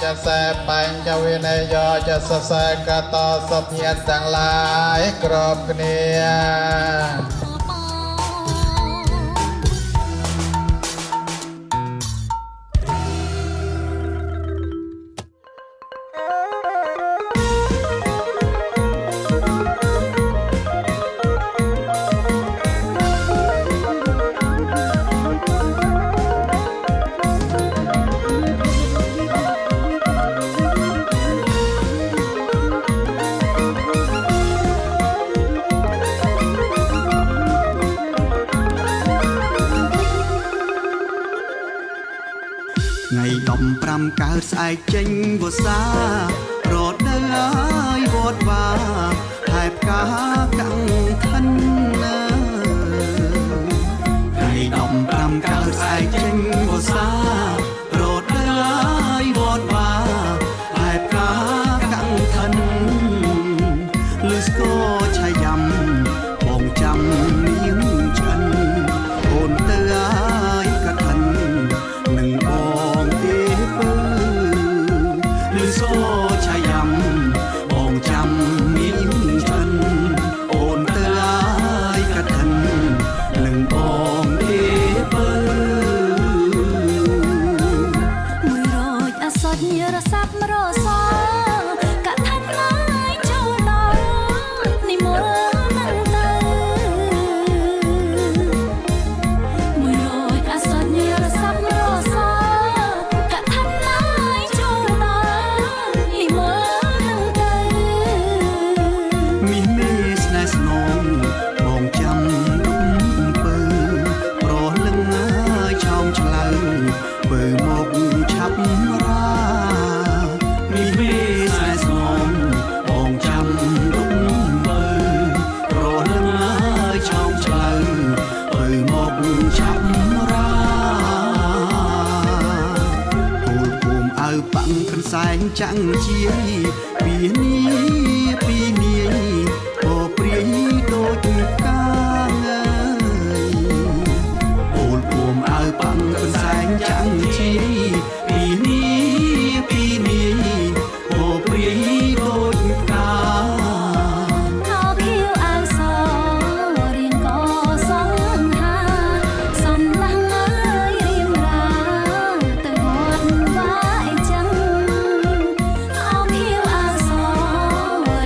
จะแสปัญจวินัยโยจะสแสกตอสเพียรต่างหลายกรอบเนียไงดอมปรำកើតស្អែកចេញវស្សារត់នៅហើយវត្តវាហែបកាកាំងខិនណាไงดอมปรำកើតស្អែកចេញវស្សារត់នៅហើយវត្តវាហែបកាកាំងខិនលឺស្គរឆាយ៉ាំបងចាំនាងឆ្អិនអូនទៅហើយកឋិននឹងបងទេពើលឺសូឆាយ៉ាំបងចាំនាងឆ្អិនអូនទៅហើយកឋិននឹងបងទេពើមួយរយអសត់ញរសាប់រសកឋិនហើយចូលដល់និមលនឹងទៅមួយរយអសត់ញរសាប់រសកឋិនហើយចូលដល់និមលនឹងទៅមីមេស្នេហ៍ស្នងបងចាំដុំពើប្រលឹងហើយឆោមឆ្លៅបើមកឆាប់រាមីមេស្នេហ៍ស្នងបងចាំដុំពើប្រលឹងហើយឆោមឆ្លៅបើមកឆាប់រាហូលភូមិអើប៉ាំងកន្សែងចាំងជាយពីនាយក៏ព្រាយដូចកាងអូលភូមិអើប៉ាំងកន្សែងចាំងជាយពីនាយក៏ព្រាយដូចកាខោខៀវអាវសរៀងក៏សង្ហាសំឡាំងអើយរៀងរាទៅវត្តវាយចឹងខោខៀវអាវស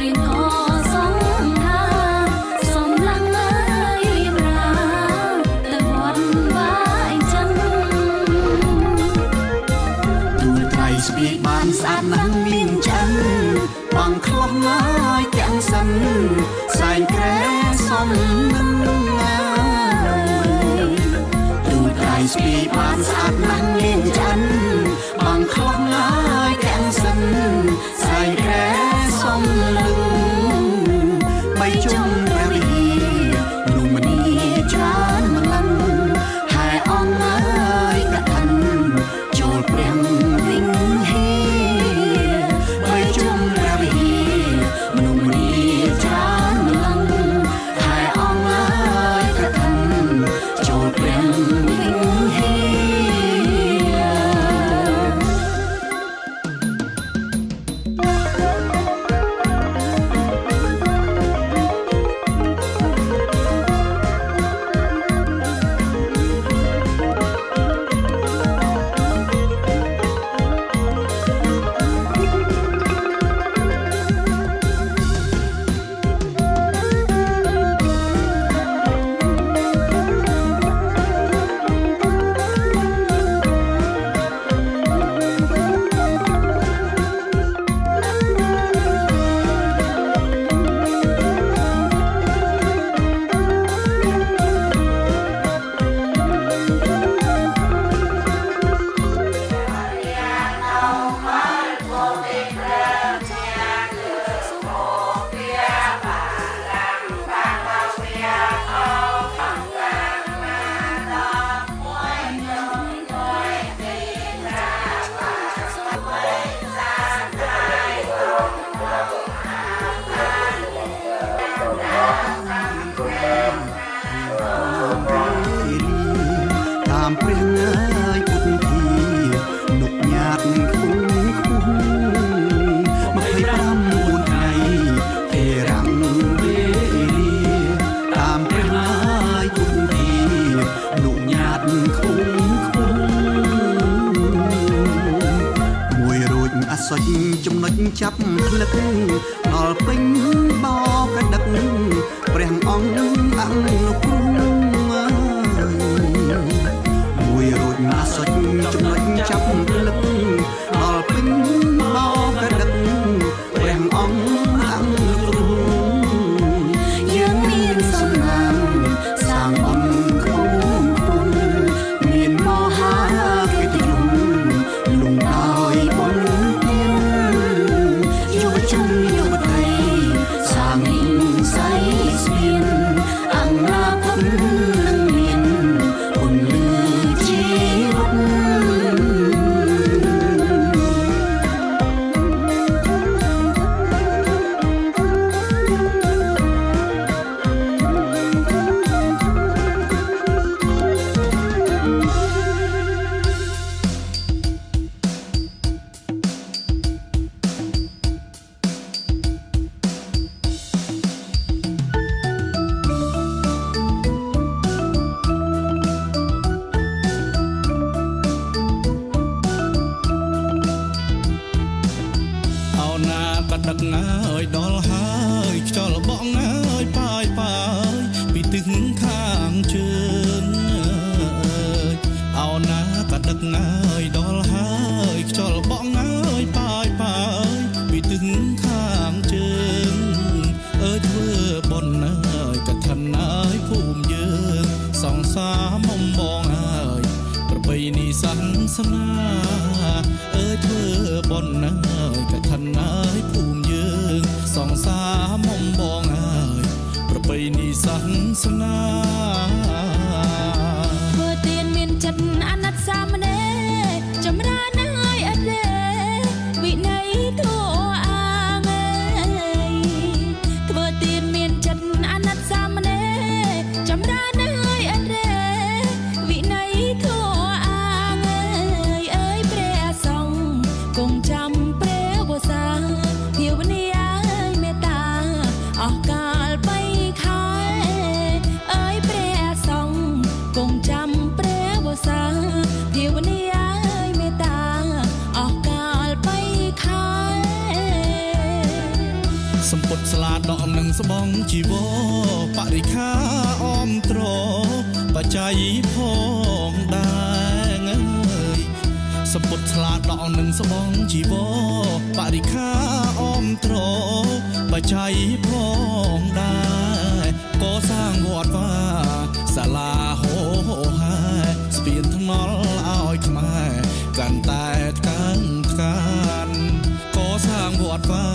រៀងក៏សង្ហាសំឡាំងអើយរៀងរាទៅវត្តវាយចឹងទូលថ្លៃស្ពាយបានស្អាតណាស់មានចឹងបងខ្លោះហើយទាំងសិនសែងក្រែសំនឹងទូលថ្លៃស្ពាយបានស្អាតណាស់មានចឹងបងខ្លោះហើយទាំងសិនសែងក្រែសំនឹងបីជុំព្រះវិហារនោះមនីច្រើនម្លឹងហែអងហើយកឋិនចូលព្រះវិហារបីជុំព្រះវិហារនោះមនីច្រើនម្លឹងហែអងហើយកឋិនចូលព្រះវិហារ សុចចំណុចចាប់ផ្លឹកដល់ពេញបោកដឹកព្រះអង្គលោកគ្រូមួយរួចណាសុចចំណុចចាប់ផ្លឹកដល់ពេញបោកដឹកព្រះអង្គលោកគ្រូយើងមានសំណាងសាងបុណ្យគុំពុនមានមហាកិត្តិយសលំដោយបុណ្យទានយុវជនយុវតីសាងនិស័យស្ពានអនាគតនឹងមានពន្លឺជីវិតដឹកអើយដល់ហើយខ្យល់បងអើយប៉ាយប៉ាយពីទឹកខាងជើងអោណាក៏ដឹកអើយដល់ហើយខ្យល់បងអើយប៉ាយប៉ាយពីទឹកខាងជើងអើយធ្វើបុណ្យអើយកឋិនអើយភូមិយើងសង្សារមុំបងអើយប្របីនេះសាសនាអើយធ្វើបុណ្យអើយកឋិនអើយភូមិយើងសង្សារមុំបងអើយប្របីនេះសាសនាធ្វើទានមានចិត្តអាណិតសាមណេរចម្រើនហើយអត់ទេវិន័យធัวអាងធ្វើទានមានចិត្តអាណិតសាមណេរចម្រើនហើយអត់ទេវិន័យធัวអាងអើយព្រះសង្ឃគង់ចាំព្រះវស្សាភាវនាឲ្យមេត្តាអស់កាលបីខែអើយព្រះសង្ឃគង់ចាំព្រះវស្សាភាវនាឲ្យមេត្តាអស់កាលបីខែសម្ពុតស្លាដកនឹងស្បងជីវរបរិខាអមត្របច្ច័យផងដែរអើយសម្ពុតស្លាដកនឹងស្បងជីវរបរិខាអមត្របច្ច័យផងដែរកសាងវត្តវាសាលាហោហាស្ពានថ្នល់ឲ្យខ្មែរកាន់តែកើនកានកសាងវត្តវា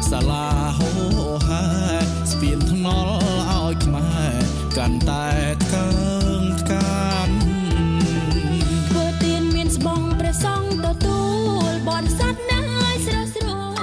សាលាហោហាស្ពានថ្នល់ឲ្យខ្មែរកាន់តែកើនកានធ្វើទានមានស្បងព្រះសង្ឃទទួលបរិស័ទណាស់ស្រស់ស្រួល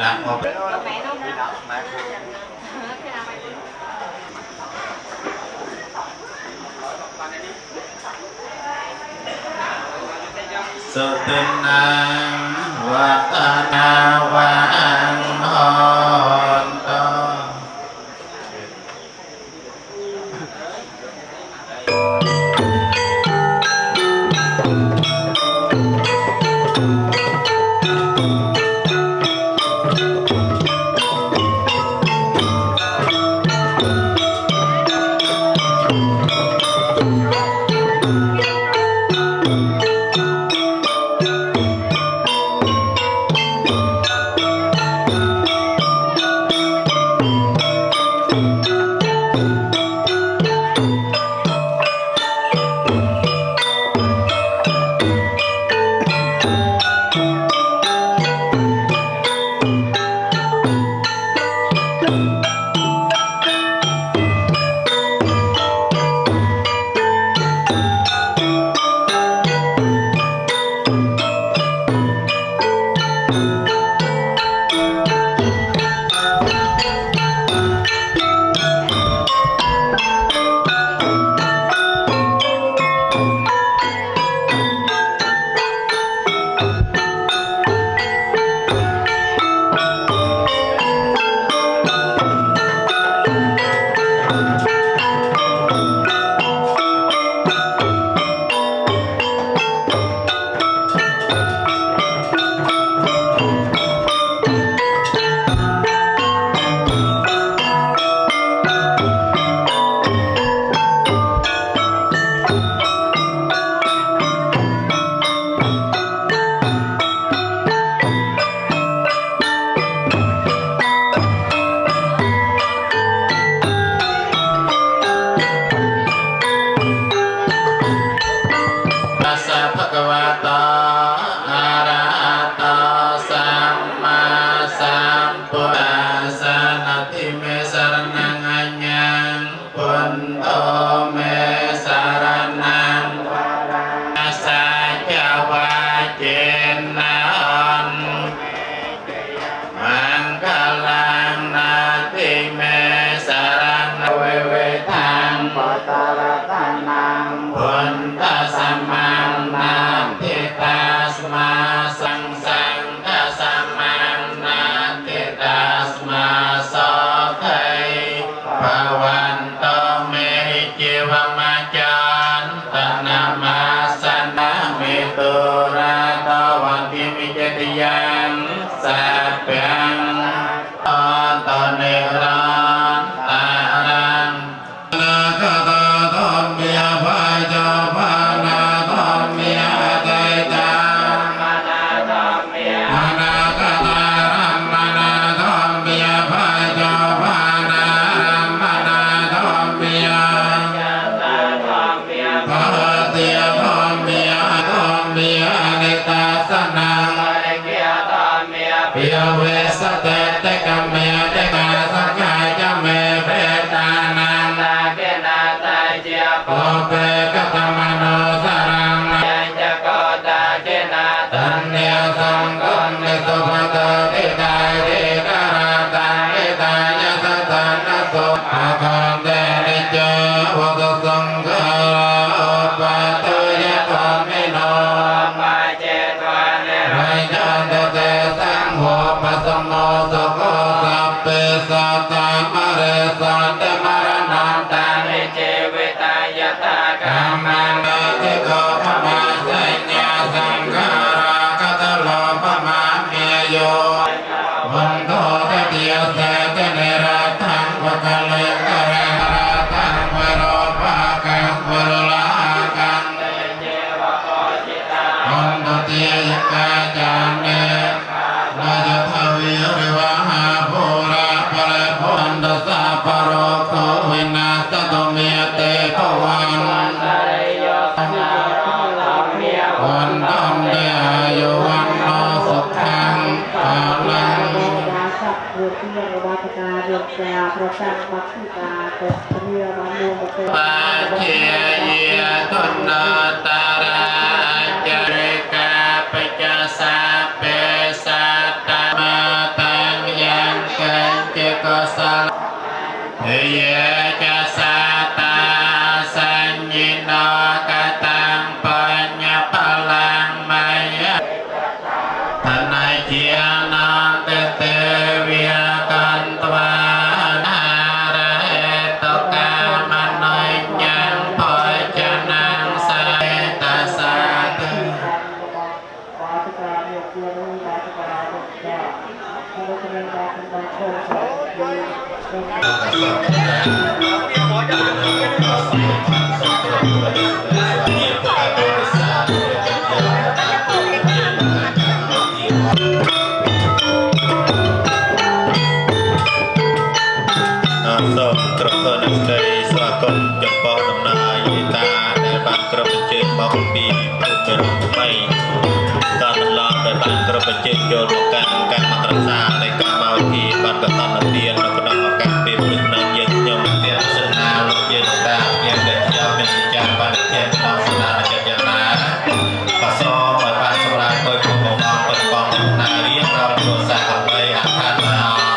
นะพอสุตินังวัฒนาวันหอนตปัจเจยตุนตาราจริกาปัจจสัพเพสัตตมาตัง ก็สลเยจะสาตาสัญญิโนกตังปัญญาพลังมายะทนายเจียนังเตเตวิยกันตวานาระเหตุกามโนยังพอจนังสายตาสาธุ សូមគ្រប់គ្រងស្ដីស្វាគមន៍ចំពោះដំណើរយេតាដែលបានគ្រប់បញ្ជាមកពីពុទ្ធរូបថ្មីតន្លងដែលបានគ្រប់បញ្ជាចូលមកកាន់កម្មរក្សានៃកម្មវិធីបានកតនទាននៅក្នុងឱកាសពេលព្រឹកនៅយើងខ្ញុំមានសនាលោកយេតាខ្ញុំដែលខ្ញុំមានសេចក្ដីបានធានក្នុងសនាចិត្តយ៉ាងណាក៏សូមឲ្យបានសម្រាប់ដោយគុំបងពិតបងណារៀបរាប់ទូរស័ព្ទដើម្បីអាខានមក អ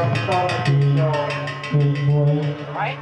Hãy subscribe cho kênh Ghiền Mì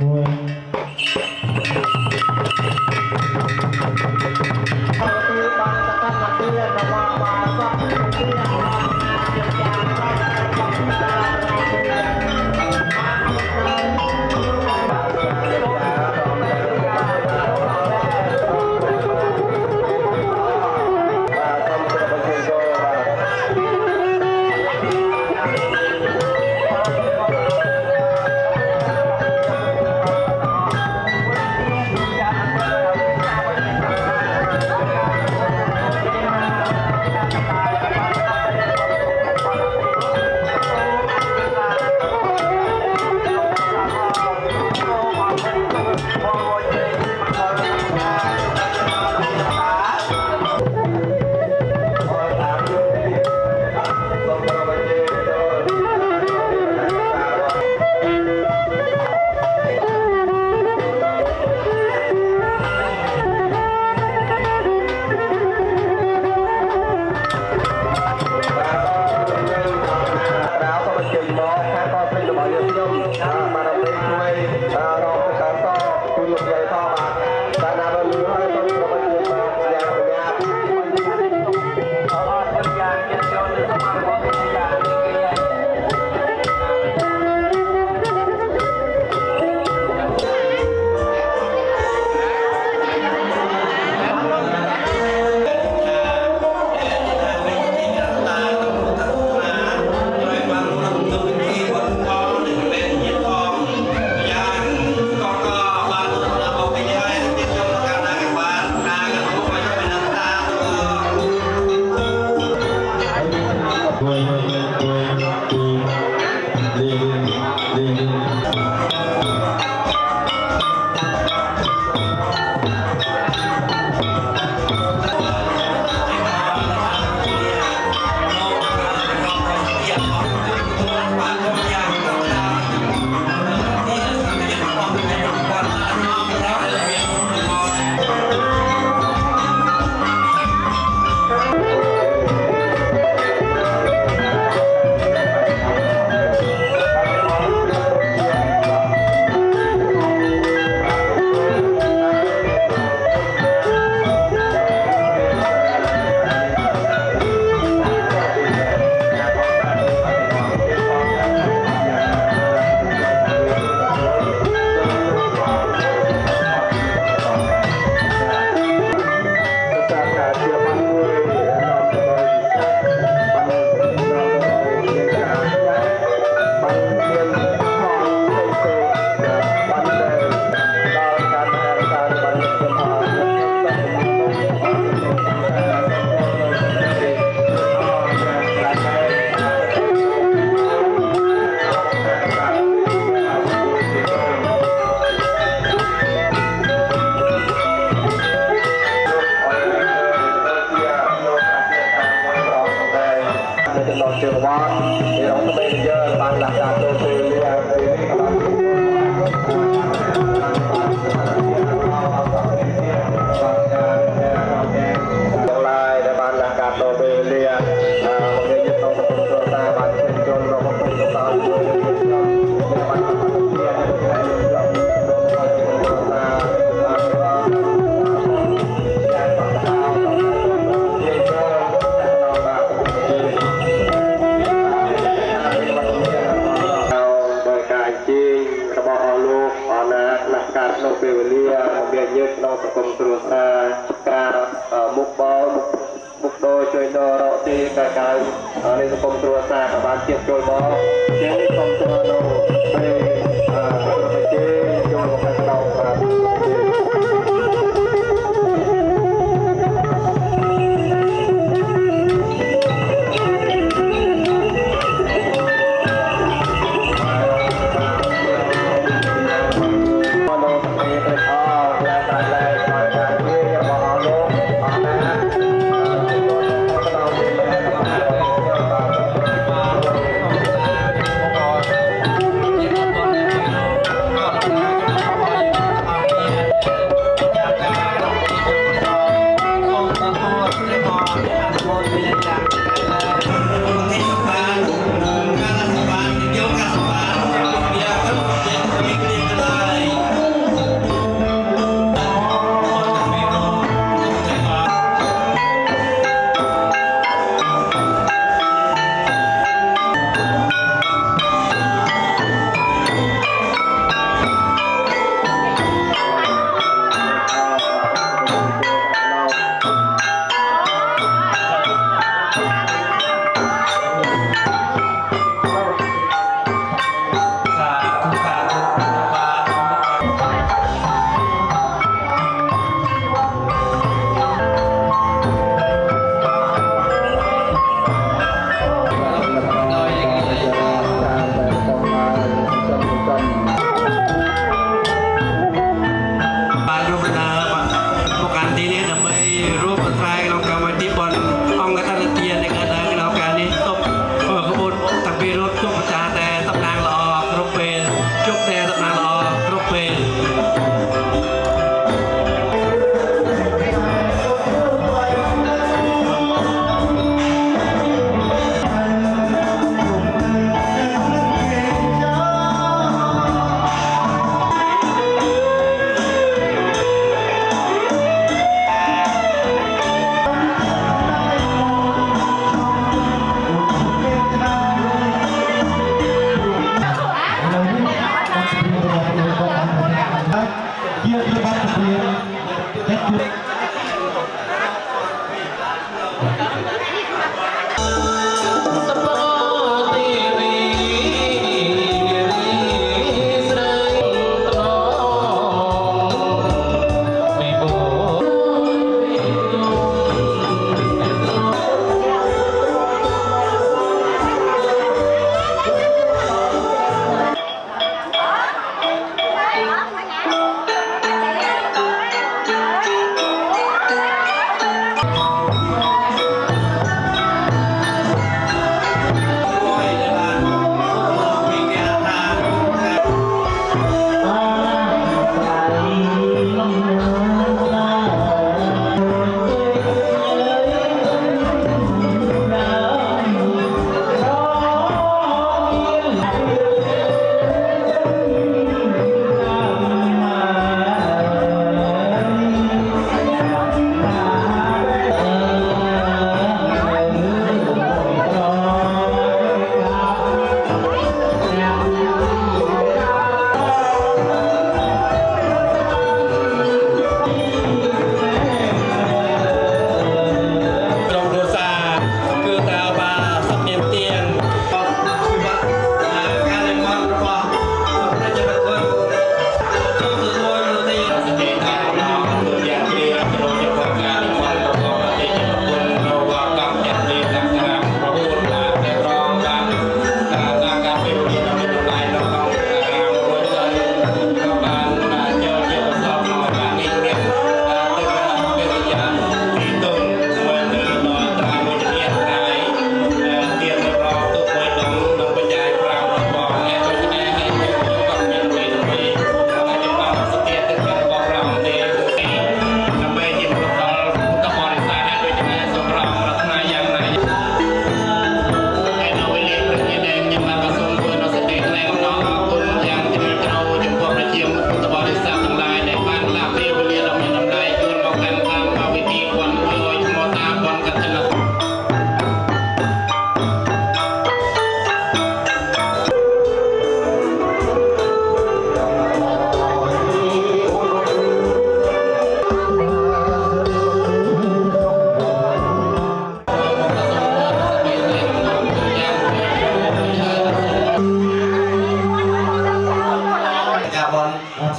Gõ để không bỏ lỡ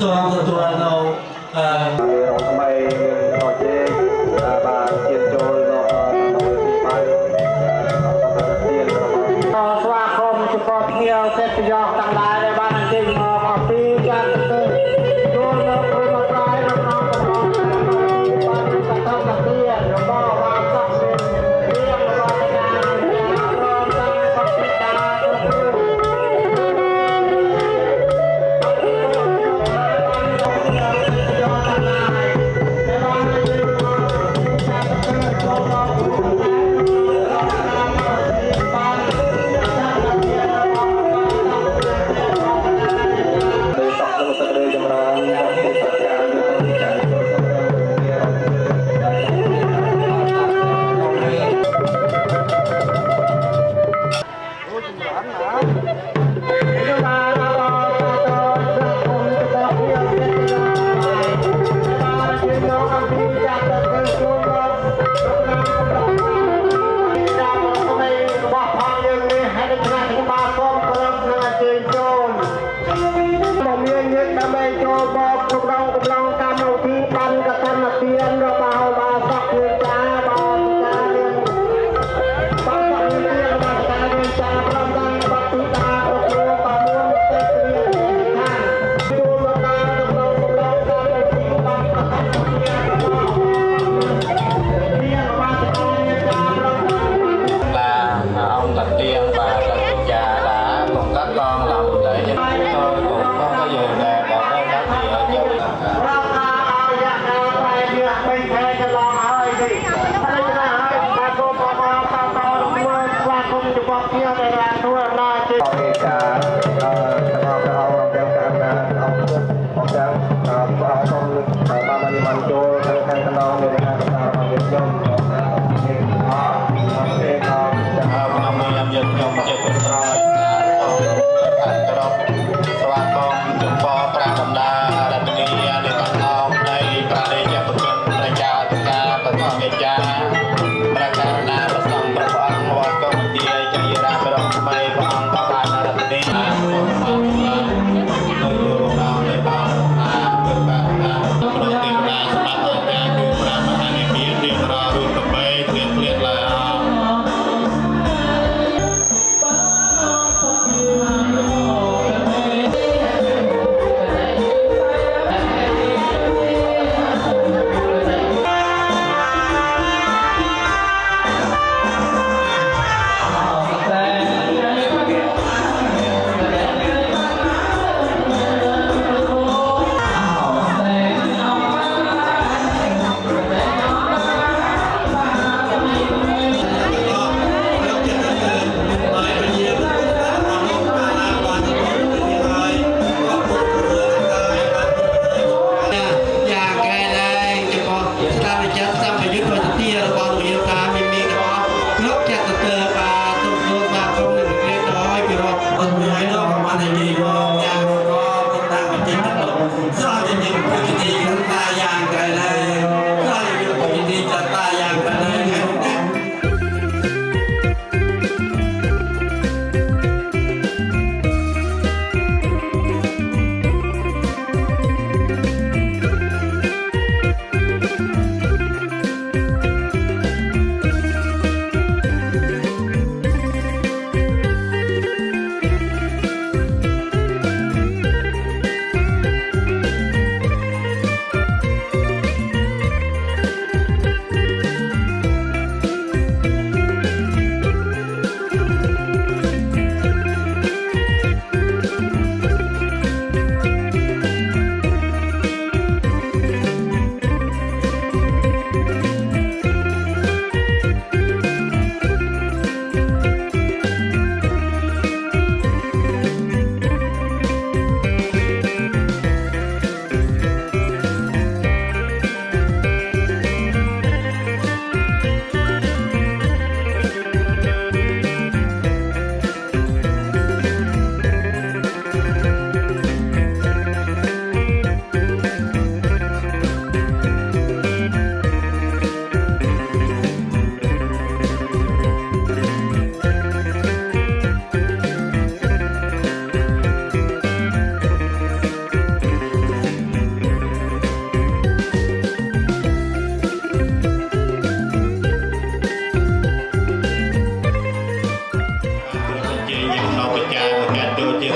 សូមទទួលនៅថ្មីអត់ទេបាទជៀនចូលនៅបាយស្វាគមន៍ចំពោះភ្ញៀវសេដ្ឋកិច្ចទាំងឡាយដែលបានអញ្ជើញមកអំពីការទៅចូលនៅព្រមប្រាយរំលងរបស់បានកតកទារបស់វាសក់មានរៀងរបស់ការរំតាមបទតា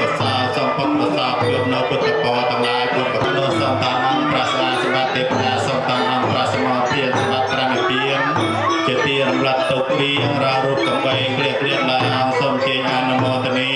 កសលសូមពុទ្ធប្រសពយកនៅពុទ្ធពរទាំងឡាយពុទ្ធប្រលោសូមតាអង្គប្រាស្នាសម្បត្តិទេវតាសូមតាអង្គប្រាស្នាទានសម្បត្តិត្រនិព្វានជាទីរំលឹកទុករៀងរាល់រូបកំបីក្លៀកក្លៀកឡើងសូមជេរអនុមោទនា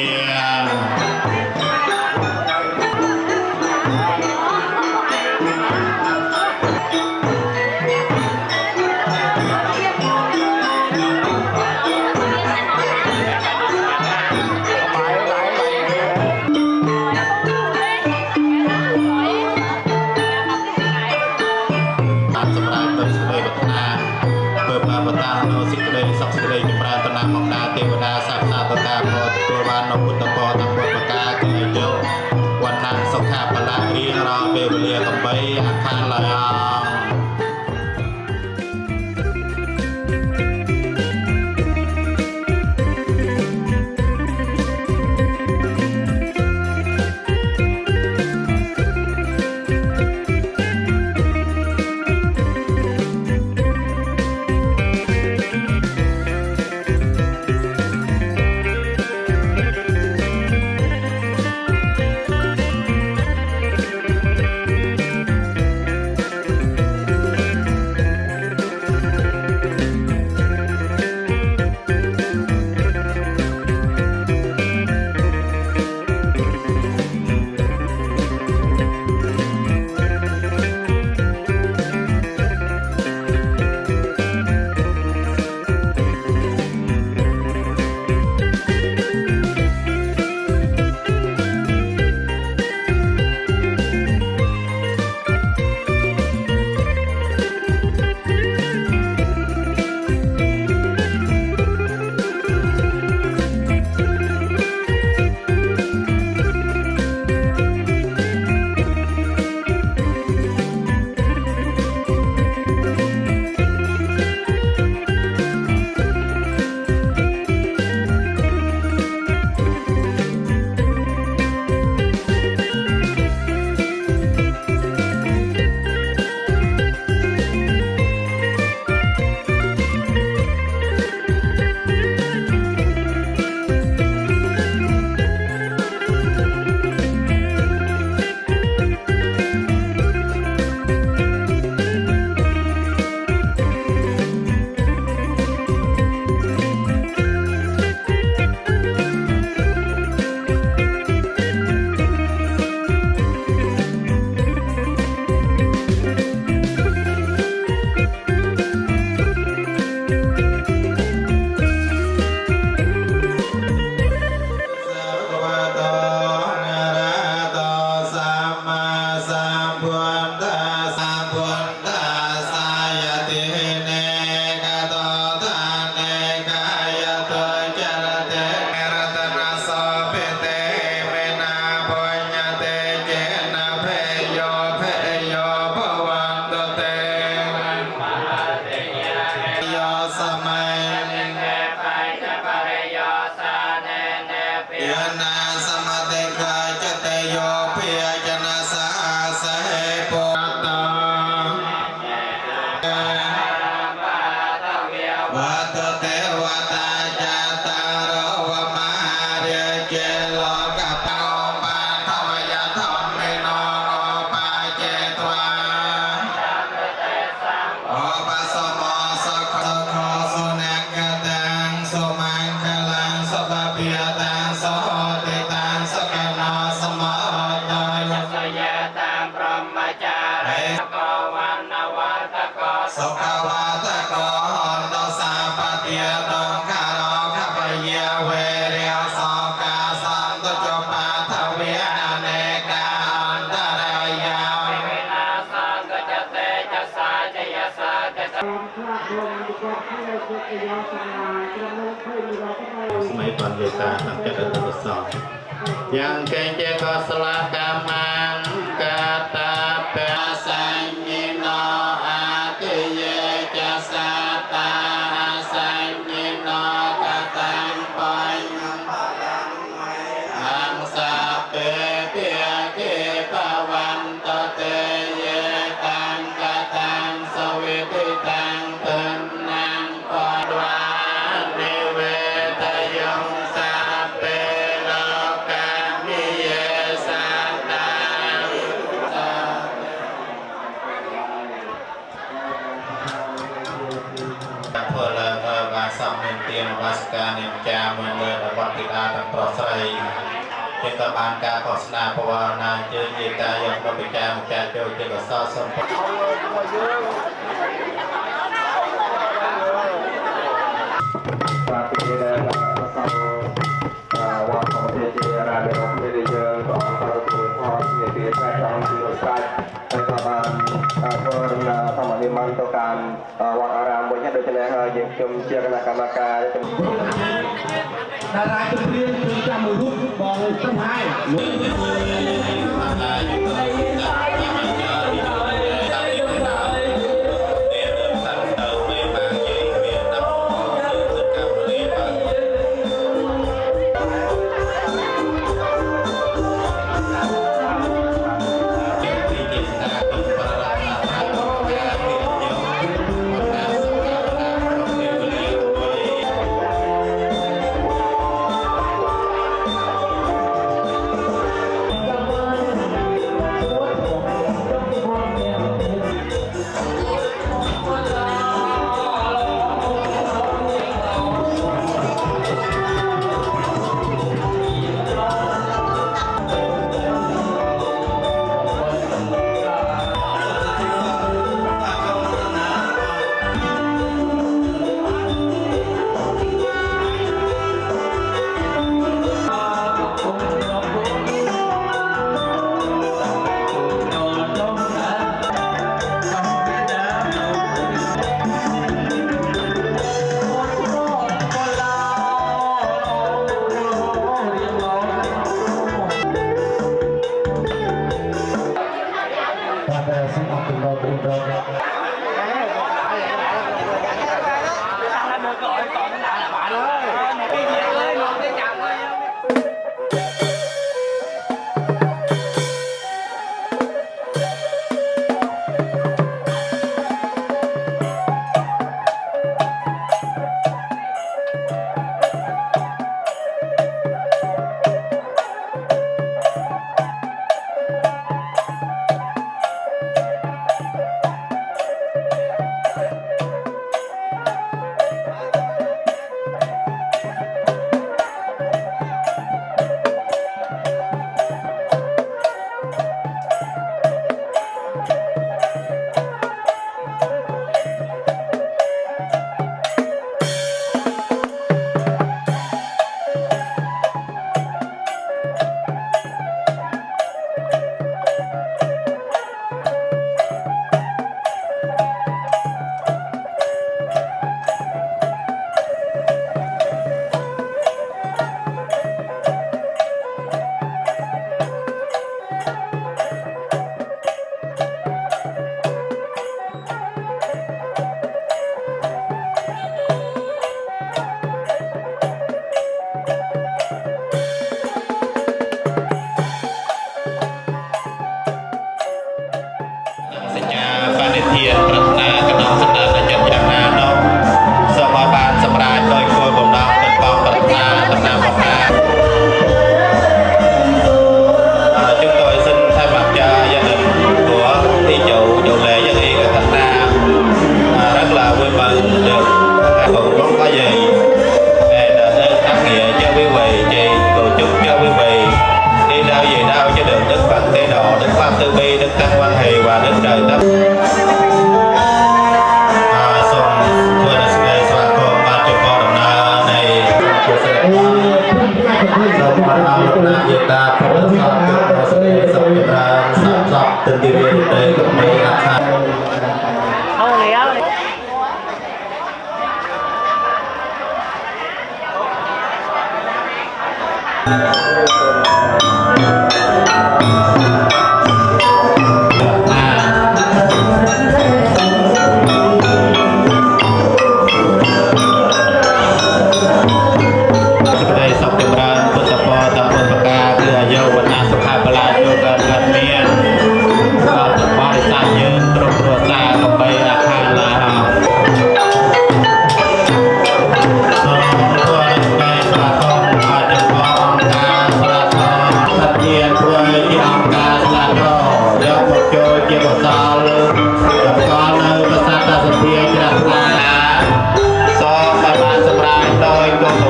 ទេវតាសាស្ត្រតាពោទទួលបាននៅពុទ្ធពរទាំងពុទ្ធប្រការគឺអាយុវណ្ណៈសុខៈបលៈរៀងរាល់ពេលវេលាកំបីអាខានឡើយអង្គស្មីបាននិយាយតាខាងចិត្តទៅសោះយ៉ាងកេជកសលកម្មកាតាបាសញ្ញិណោអតិយេចសាតាសញ្ញិណោកតាំបញ្ញអង្សាពេភិគិបវន្តតេយេតាំកតាំសវិទិតាំតណាំបដវានិវេតយំសាពេលោកានិ ការនិមចាមើលលើរបស់ទីតាទាំងប្រុសស្រីជាក៏បានការខុសស្នាបវរណាជើងយេតាយកទៅពិចារណាចូលជាកសលសំពបាទទីនេះវត្តของជារាជរដ្ឋមេរៀយើងព្រះអង្គក៏ទទួលផងជាពីតែអង្គជាស្រេចហើយក៏បានធ្វើដំណើរសមនិមន្តទៅកាន់វត្តអារាមវិញដូច្នេះហើយយើងខ្ញុំជាគណៈកម្មការតារាជំនាញគឺចាំមួយរូបបងសំហាយធានប្រាថ្នាកណ្ដោសម្ដេចចិត្តយ៉ាងណានោះសូមឲ្យបានសម្រេចដោយគោលបំណងមិនបងប្រាថ្នាដំណើរមកណាchúng tôi xin thay mặt cho gia đình của thí chủ chủ lễ dân y của thành Nam rất là vui mừng được cùng không có gì để tác nghĩa cho quý vị chị cầu chúc cho quý vị đi đâu về đâu cho được đức Phật Tế Độ, đức Pháp Từ Bi, đức Tăng Quan Hỷ và đức Trời Đất. Từng điều kiện để các mấy đặt hàng. Hãy subscribe cho kênh Ghiền Mì Gõ để không bỏ lỡ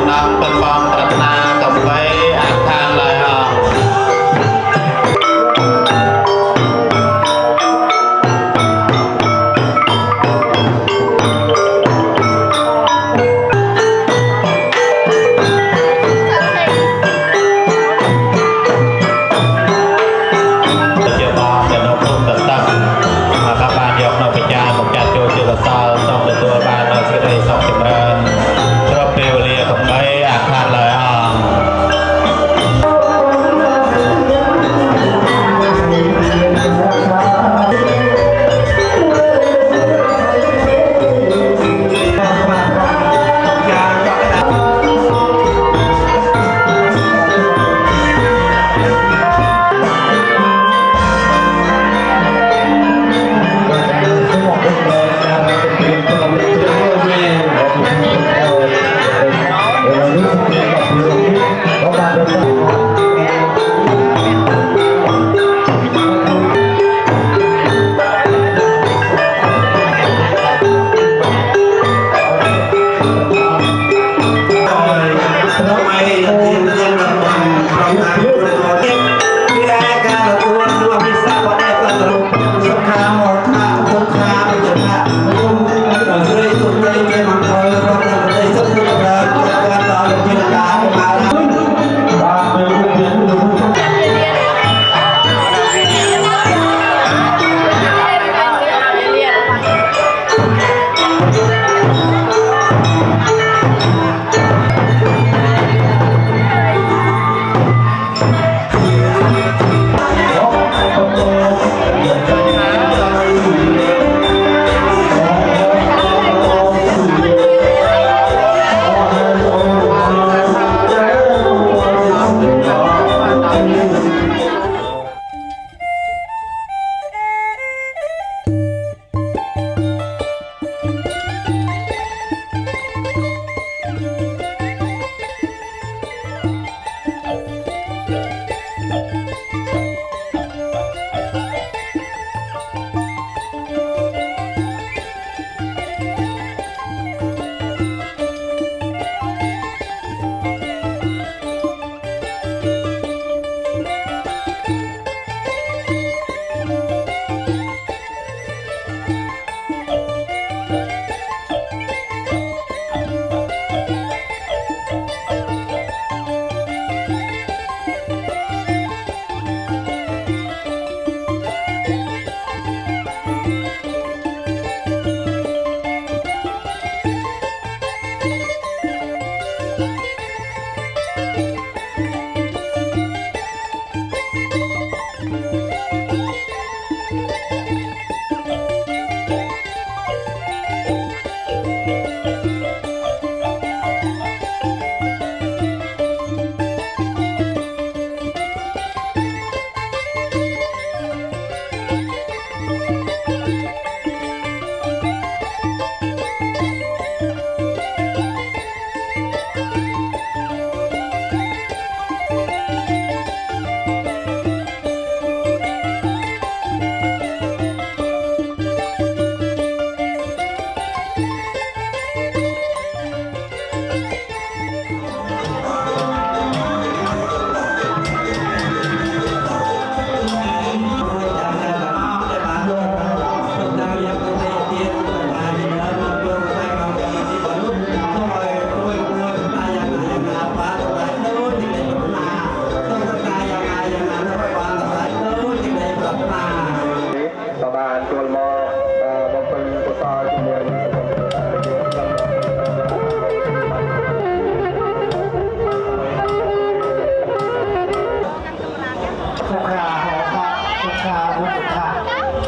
ការវត្តថា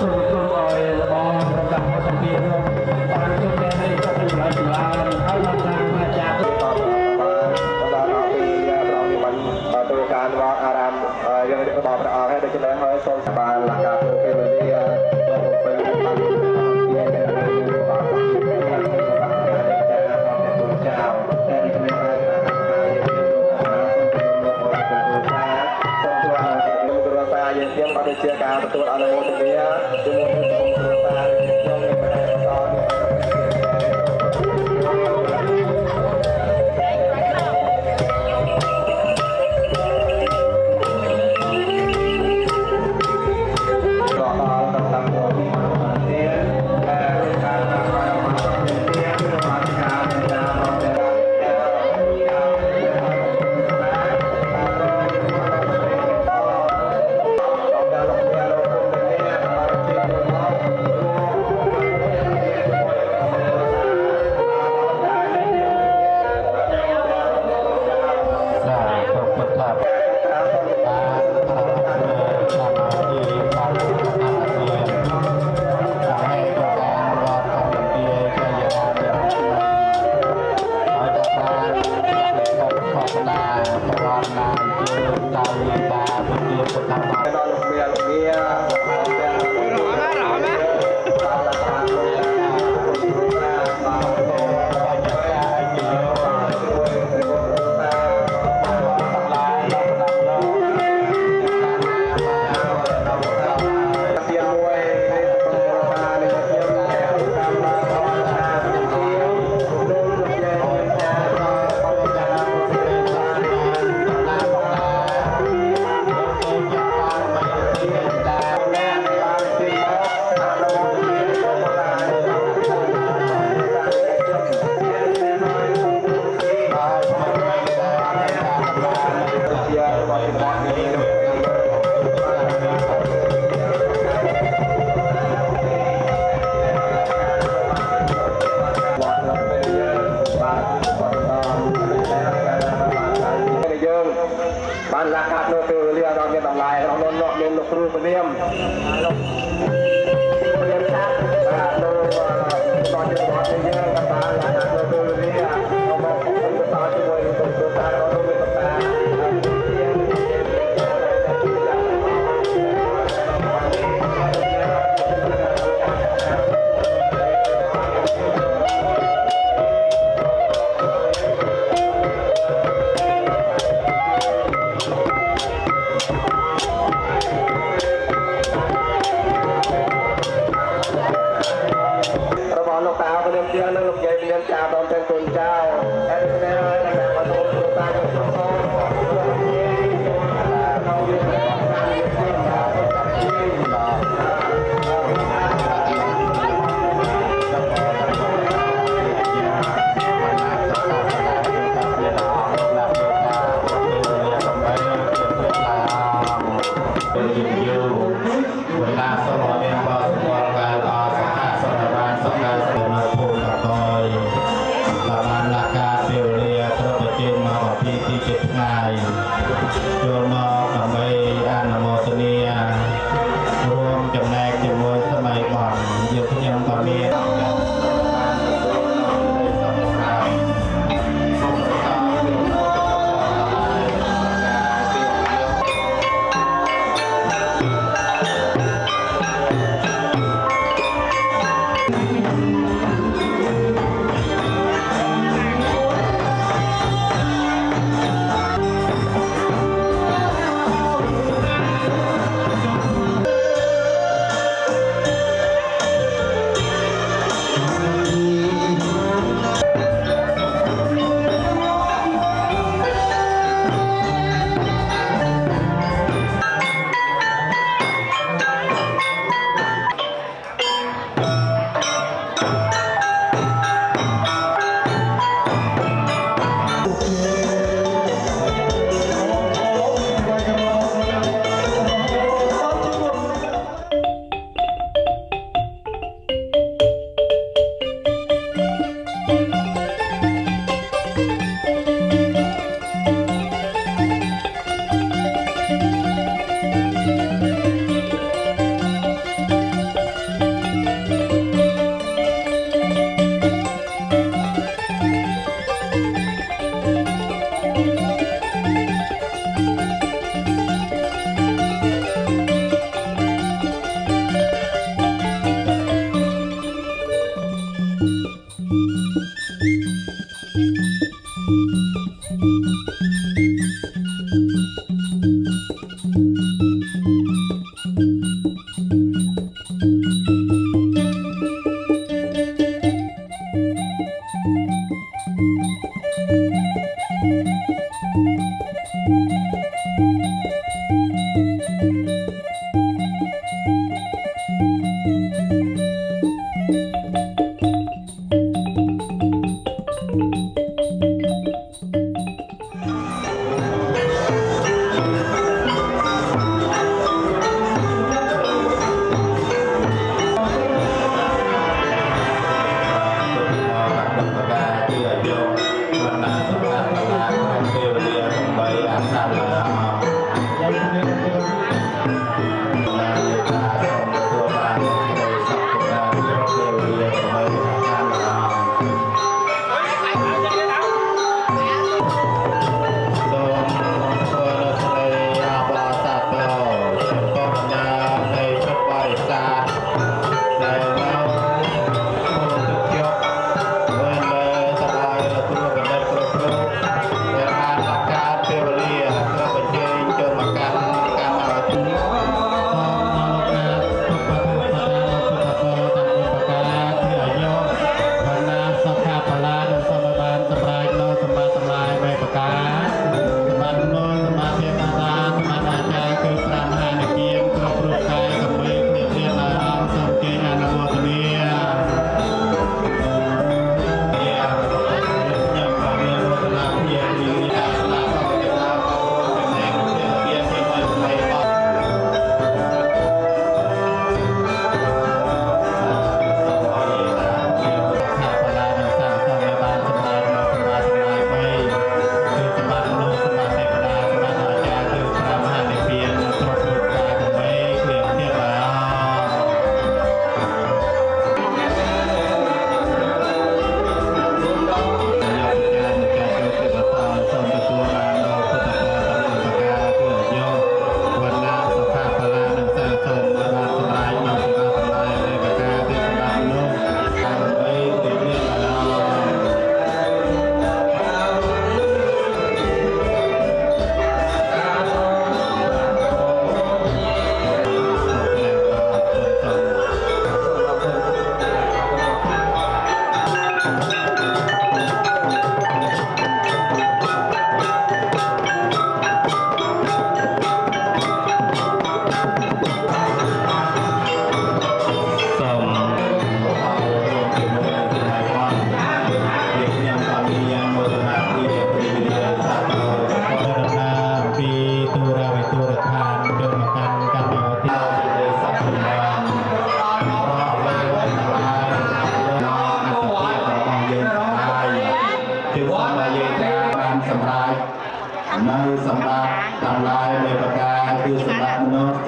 សូមគោរពឲ្យរបស់សម្រាប់សម្ភាររួមបានជួបគ្នានេះក៏ជាឡើងហើយឡើងតាមអាចារ្យទៅការវត្តអារាមយើងរបស់ព្រះអង្គហើយដូច្នេះហើយសូមសបានលក្ខណៈពេលវេលាដល់ពេលបានជាការរបស់ចៅតែនេះមិនហើយយើងជាងក៏ដូចជាការទទួលអនុមោទនាជាមួយនឹងក្រុមគ្រួសារយើងមានបរិយាកាសបានលក្ខណៈនៅពេលវេលាដ៏មានតម្លៃរបស់លោកមានលោកគ្រូពនាមលោកពនាមថាបាទលោកដល់ជាវត្តយើងក៏បានលក្ខណៈនៅពេលវេលាមកគុំទៅតជាមួយនឹងក្រុមគ្រួសាររបស់លោកមានបតារបស់លោកតាពនាមជានិងលោកយាយពនាមចាបងទាំងកូនចៅហើយនៅនៅតាមបន្ទប់គ្រួសារយើងសូមចូលមកដើម្បីអនុមោទនារួមចំណែកជាមួយសម័យបនយើងខ្ញុំក៏មាន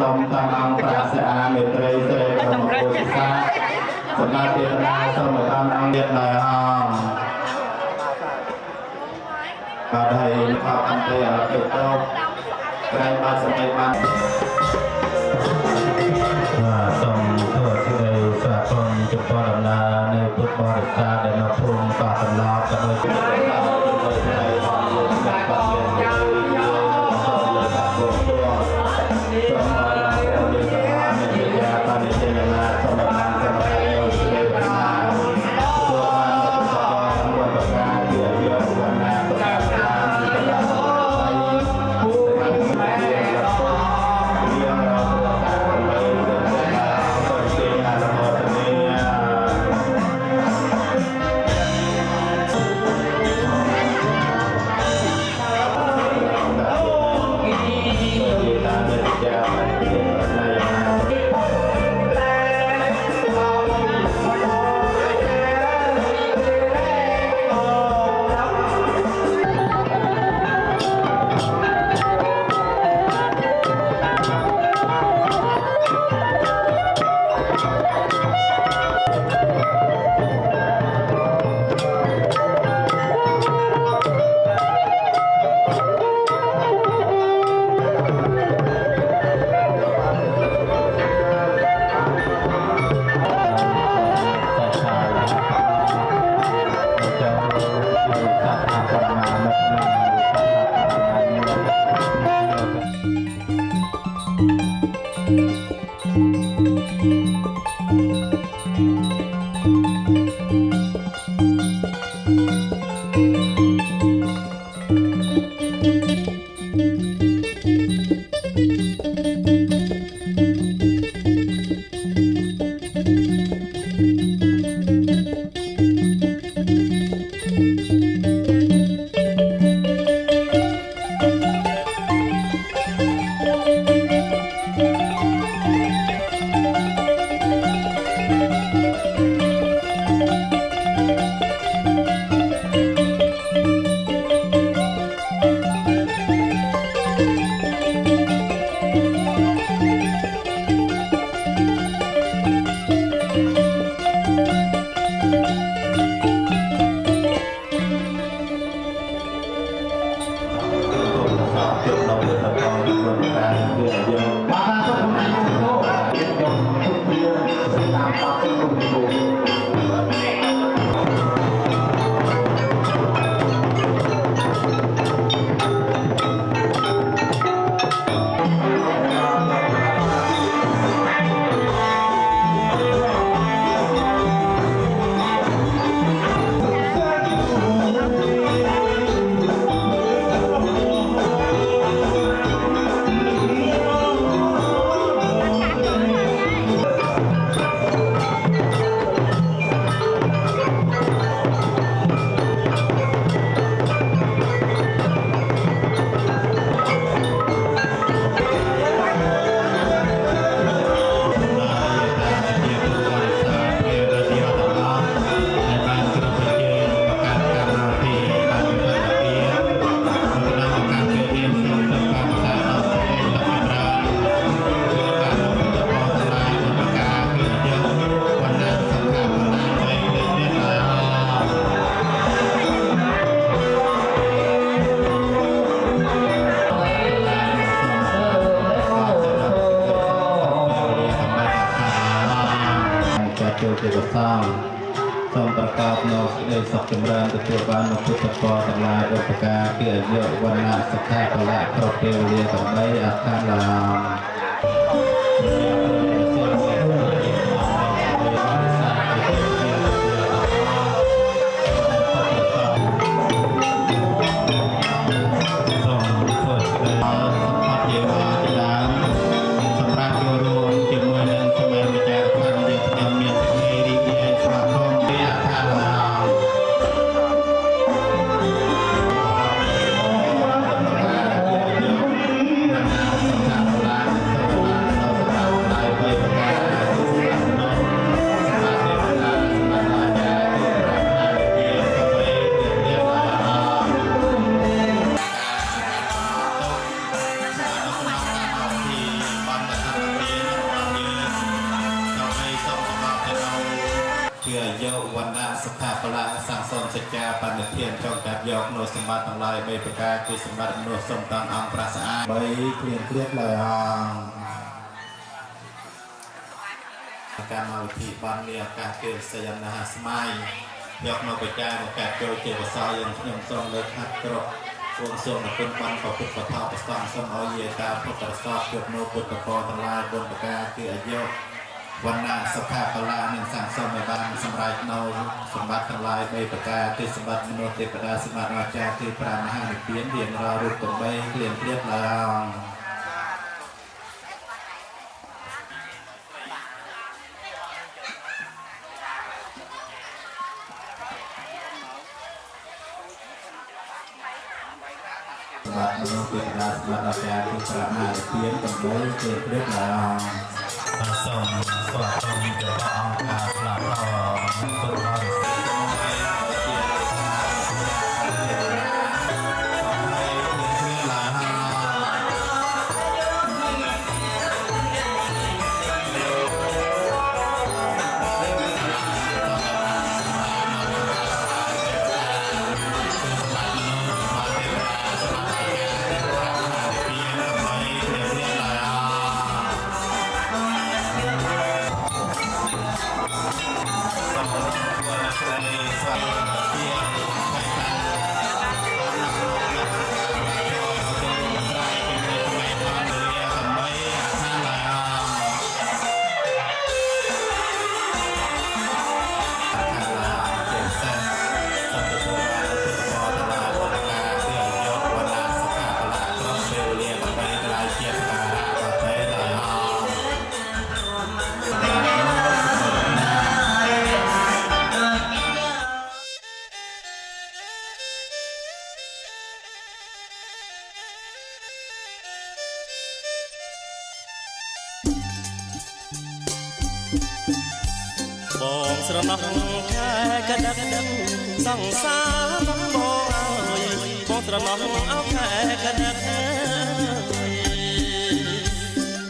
សូមតាមអង្គប្រាសាមេត្រីស្រីប្រមពុទ្ធសាសម្រាប់ទេវតាសូមតាមអង្គទៀតដែរអង្គបាទហើយខោអន្តេអរកិតោក្រែងបានសម្ដែងបានសូមធ្វើសេចក្តីស្វាគមន៍ចំពោះដំណើរនៃពុទ្ធបរិស័ទដែលនៅភូមិកោះកណ្ដោបក៏ដូចជាចូលជាប្រសងសូមប្រកបនូវសេចក្តីសុខចម្រើនទទួលបាននូវពុទ្ធពរទាំងឡាយឧបការពីអាយុវណ្ណៈសុខៈពលៈគ្រប់ពេលវេលាទាំង3អកាល យកវណ្ណៈសុខាបលាសង្សំសច្ចាបនិធានចងកាត់យកនៅសម្បត្តិទាំងឡាយ3ប្រការគឺសម្បត្តិមនុស្សសំតានអង្គប្រាស្អាត3គ្លៀងគ្រៀតឡើយអង្គការមកវិធីបានមានឱកាសគេសយនាស្មៃយកនៅបច្ចាមកកាត់ចូលជាភាសាយើងខ្ញុំសូមលើកហាត់ក្រកគួងសូមគុណបានប្រពុតប្រថោប្រសងសូមឲ្យយាតាពុទ្ធរសោជួបនៅពុទ្ធកោទាំងឡាយ4ប្រការគឺអាយុវណ្ណៈសុខាបលានិងសង្សំឲ្យបានសម្រេចនៅសម្បត្តិទាំងឡាយ3ប្រការគឺសម្បត្តិមនុស្សទេវតាសម្បត្តិអាចារ្យគឺ5មហានិព្វានរៀងរាល់រូប8គ្លៀងគ្រៀតឡើងសម្បត្តិមនុស្សទេវតាសម្បត្តិអាចារ្យគឺ5មហានិព្វាន8គ្លៀងគ្រៀតឡើងសូមស្វាគមន៍ព្រះអង្គការផ្លាស់ពុទ្ធបរិស័ទបងស្រណោះខែកដឹកសង្សារបងអើយបងស្រណោះអោខែកដឹក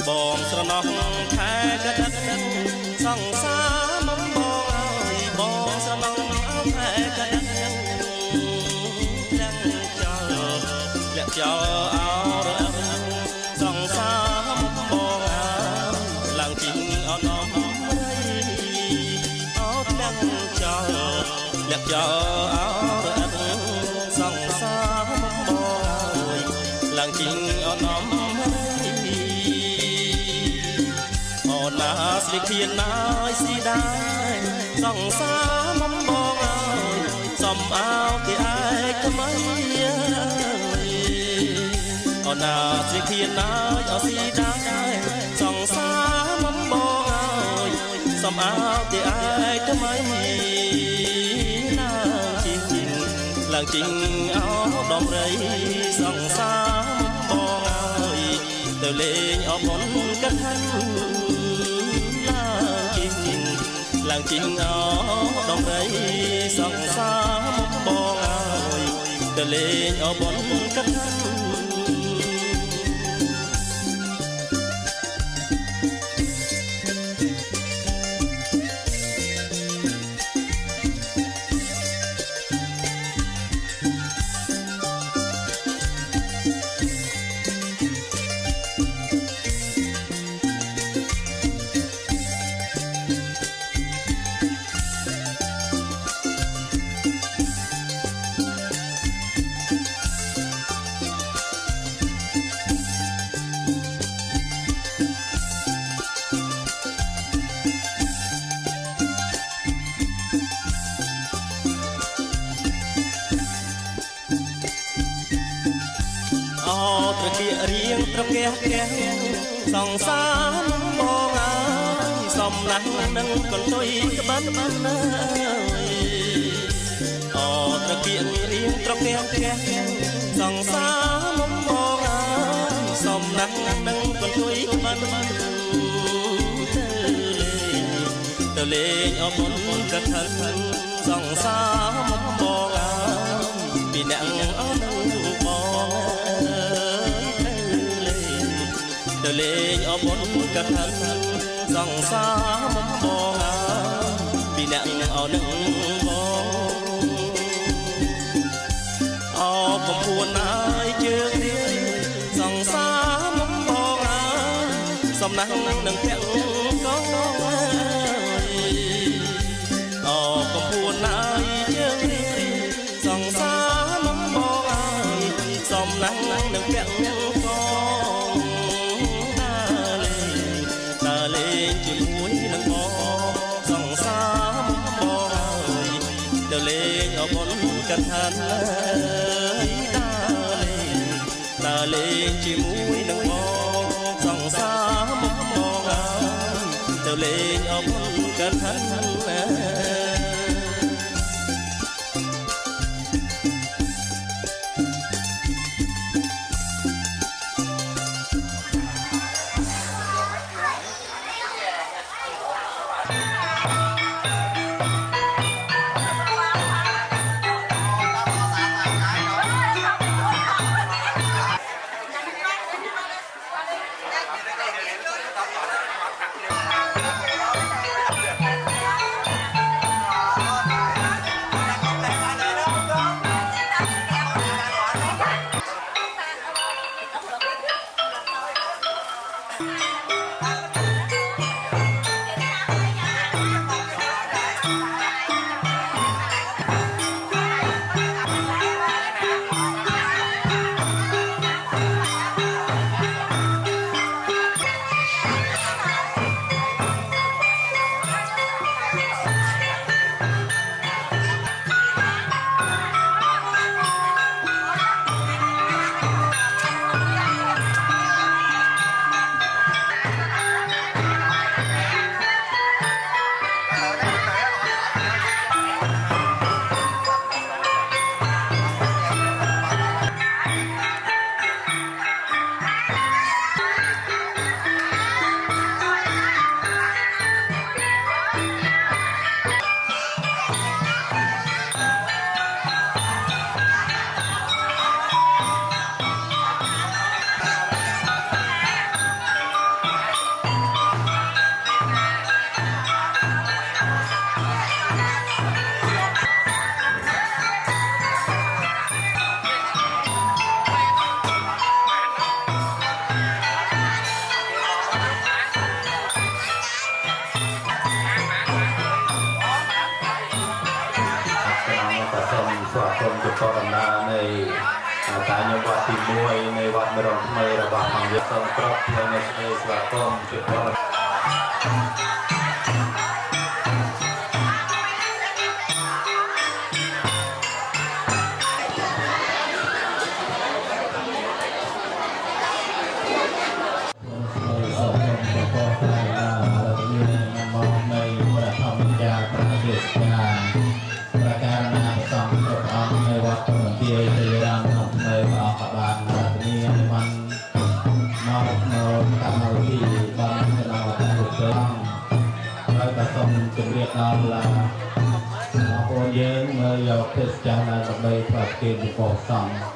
បងស្រណោះខែកដឹកសង្សារបងអើយបងស្រណោះអោខែកដឹកទាំងចោលលាក់ចោលអោរអឹងសង្សារបងអើយឡើងជីងអនំលាក់ចោលអោរអឹងសង្សារបងអើយឡើងជីងអនំអូនណាស្លីខៀនណាយស៊ីដែរសង្សារបងអើយសំអោគេឯកថ្មីអូនណាស្លីខៀនណាយអស៊ីដែរសង្សារបងអើយសំអោគេឯកថ្មីឡើងជីងអោដំរីសង្សារបងអើយទៅលេងអបនកថាឡើងជីងអោដំរីសង្សារបងអើយទៅលេងអបនកថា ត្រគារៀងត្រកែកែសង្សារមកហើយសំឡាញ់នឹងកន្ទុយកបាត់ណាអូត្រគារៀងត្រកែកែសង្សារមកហើយសំឡាញ់នឹងកន្ទុយកបាត់ទៅលេងអមុនកថាសង្សារមកហើយពីអ្នកអនុបងទៅលេងអមុនកថាសង្សារបង ពីអ្នកអោនឹងបងអោកំពួនអើយជើងនេះសង្សារមកបងអើយសំណាស់នឹងភ័ក្រកងអើយអោកំពួនអើយជើងនេះសង្សារមកបងអើយសំណាស់នឹងភ័ក្រកងដើរលេងជាមួយនឹងបងសង្សារមកបងអើយទៅលេងអបុនកថាលើដើរលេងជាមួយនឹងបងសង្សារមកបងអើយទៅលេងអបុនកថាលើ ដំណើរនៃការញោមវត្តទី1នៃវត្តមរងថ្មីរបស់អង្គយុសូមគ្រប់នៅសេចក្តីស្វាគមន៍ជាពលជំរាបដល់ឡាបងប្អូនយើងមើលយកទេសចរណ៍ដើម្បីប្រតិគេពីពោធិ៍សង្ឃ អ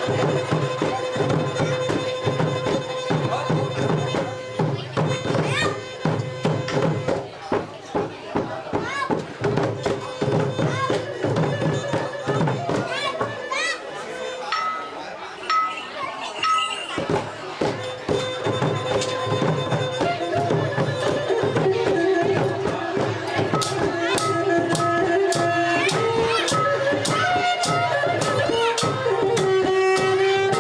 Hãy subscribe cho kênh Ghiền Mì Gõ để không bỏ lỡ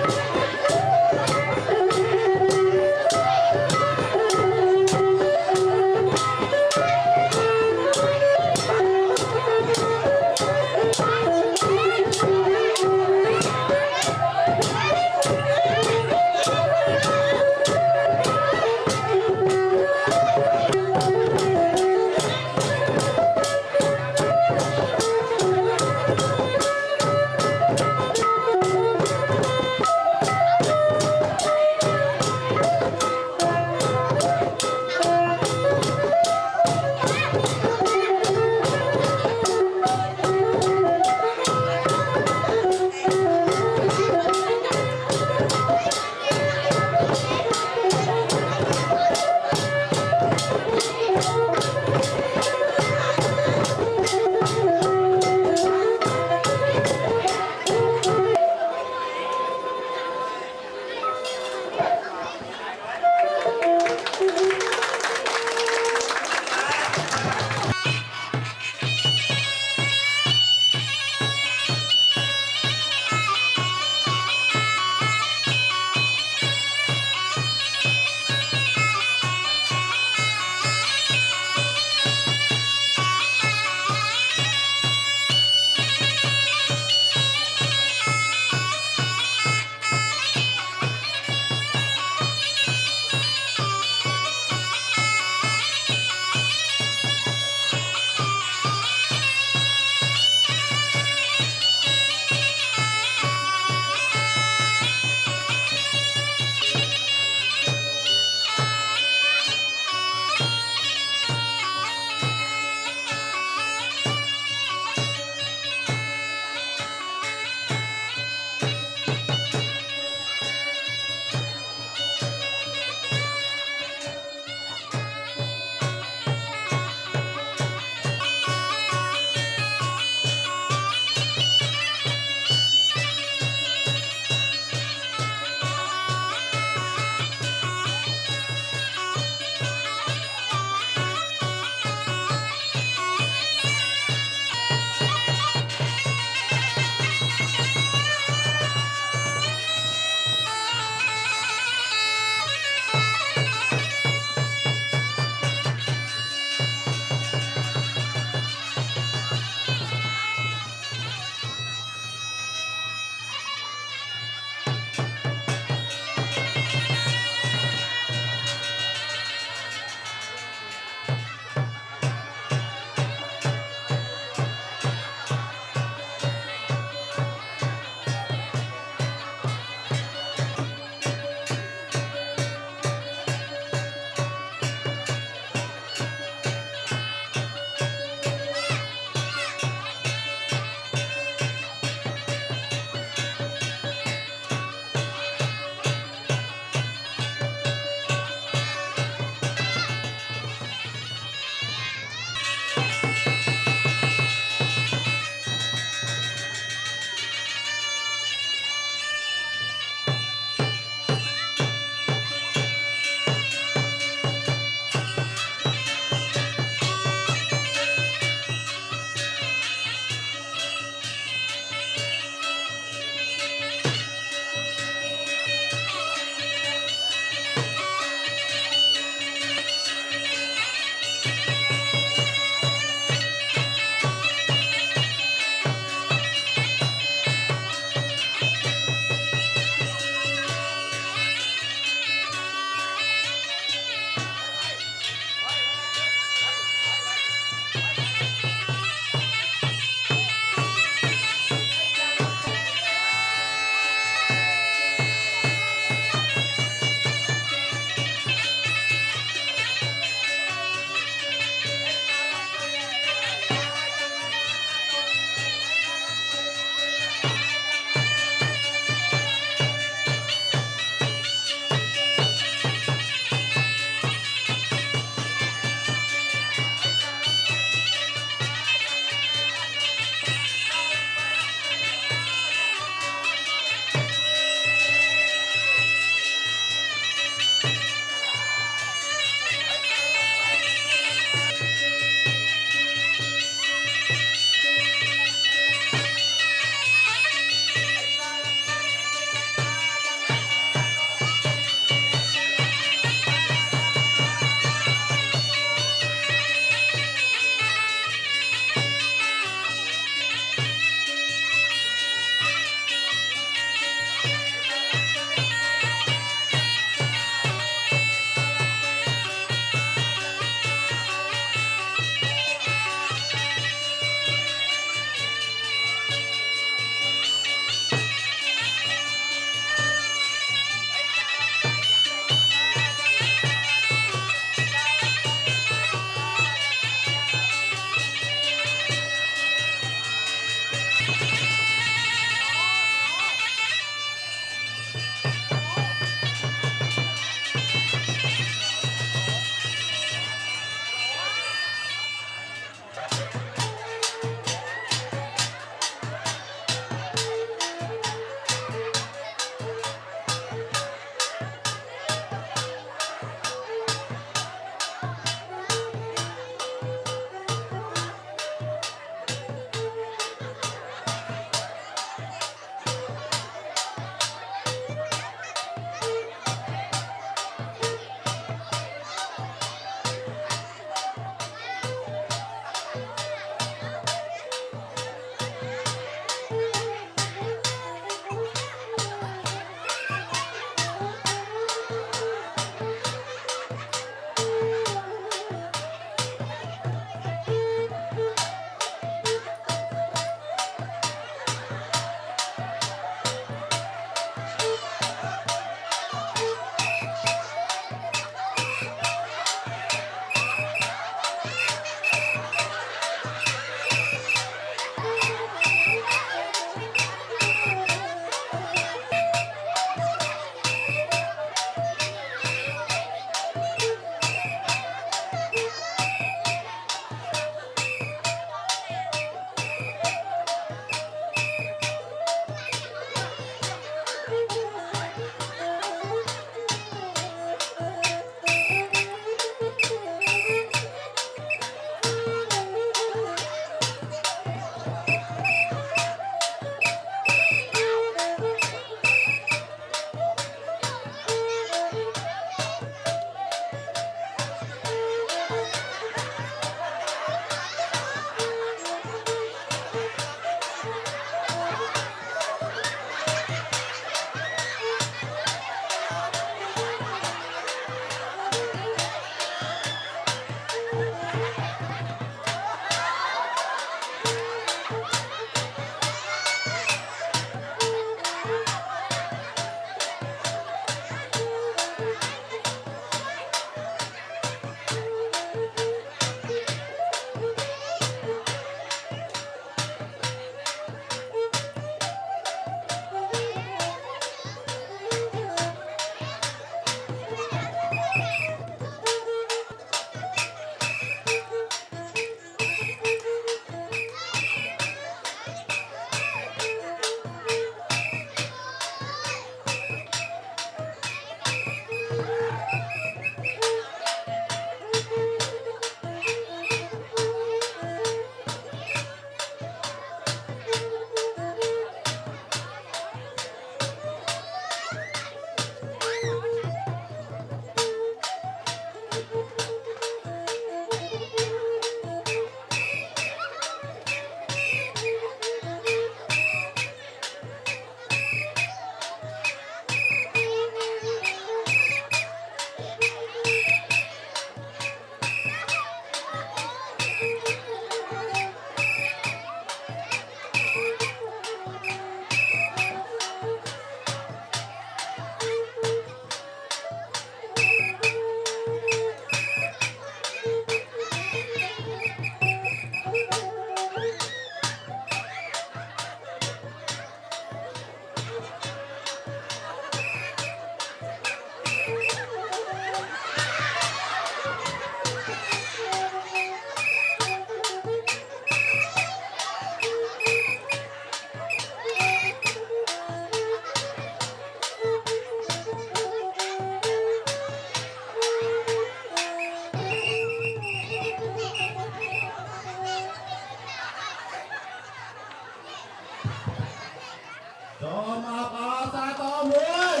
សូមអបអរសាទរមួយ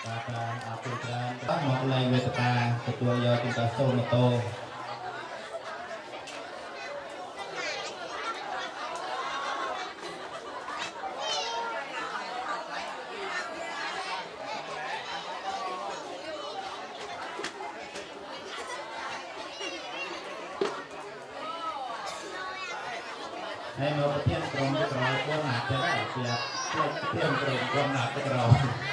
បាទអរគុណច្រើនមកឡើងវេទិកាទទួលយកទីតាសូមម៉ូតូហើយមកប្រធានក្រុមក្រោយគួរណាស់ទៅដែរជាប្រធានក្រុមគួរណាស់ទៅក្រោយ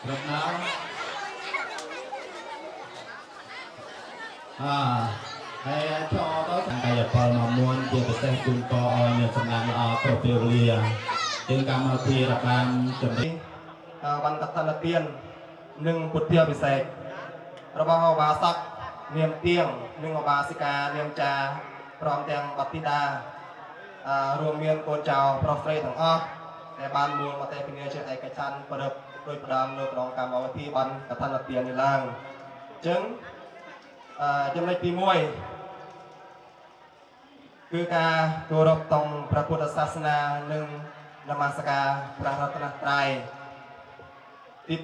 រកដល់ហើយចូលទៅកាយផលមកមួយជាពិសេសជូនពរឲ្យមានសំណាងល្អគ្រប់ពេលវេលាជាងកម្មវិធីរបាំចំណេះวันกฐិนទាននិងពុទ្ធាពិសេសរបស់ឧបាសកនាមទៀងនិងឧបាសិកានាមចាព្រមទាំងបតិតារួមមានកូនចៅប្រុសស្រីទាំងអស់ដែលបានមូលមកតែគ្នាជាឯកច្ឆន្ទប្រឹបដោយផ្ដើមនៅក្នុងកម្មវិធីបានកឋិនទាននេះឡើងអញ្ចឹងចំណុចទី1គឺការគោរពក្នុងព្រះពុទ្ធសាសនានិងនមស្ការព្រះរតនត្រ័យទី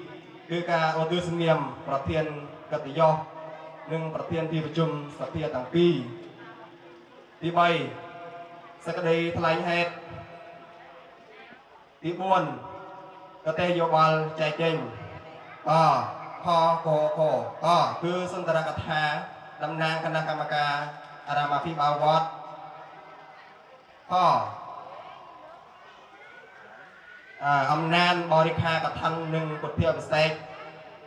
2គឺការឧទ្ទិសនាមប្រធានកិត្តិយសនិងប្រធានទីប្រជុំសភាទាំងពីរទី3សេចក្តីថ្លែងហេតុទី4កតេយោបល់ចែកចេញខកកគឺសុន្ទរកថាតំណាងគណៈកម្មការអារាមាភិបាលវត្តអំណាចបរិខាកថានិងពុទ្ធាពិសេស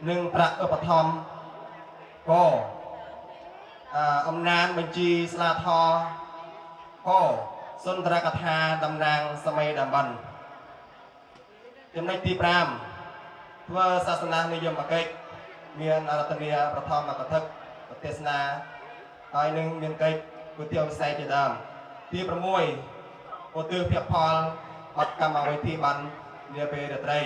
និងប្រាក់ឧបត្ថម្ភអំណាចបញ្ជីស្លាធរសុន្ទរកថាតំណាងសម័យតំបន់ចំណុចទី5ធ្វើសាសនានិយមកិច្ចមានអរតនីប្រធមកថាប្រទេសនាហើយនឹងមានកិច្ចពុទ្ធាពិសេសជាដើមទី6ឧទ្ទិសភផលបទកម្មវិធីបាននាពេលរាត្រី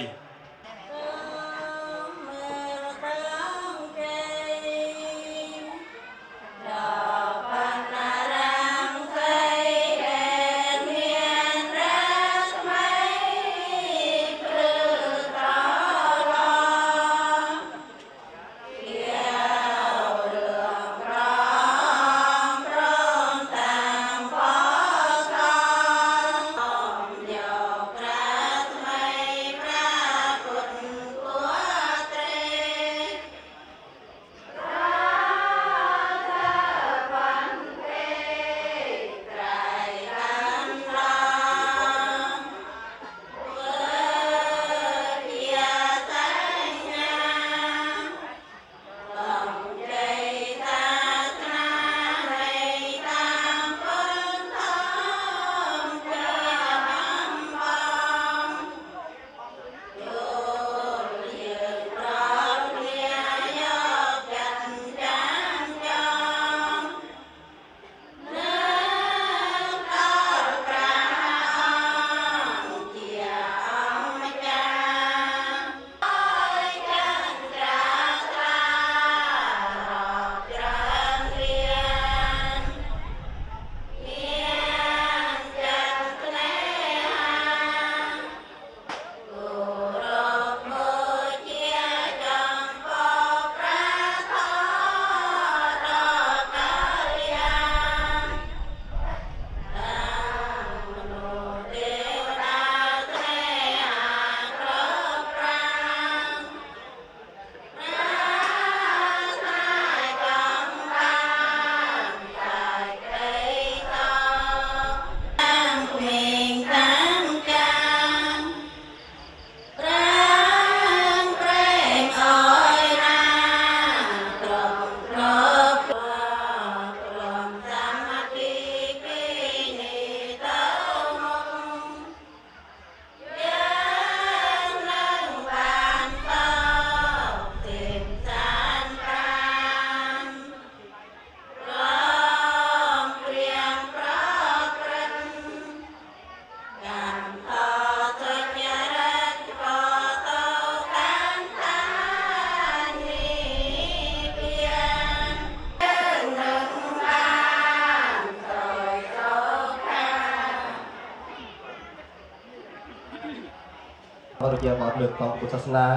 បរិយាបទលើកក្នុងពុទ្ធសាសនា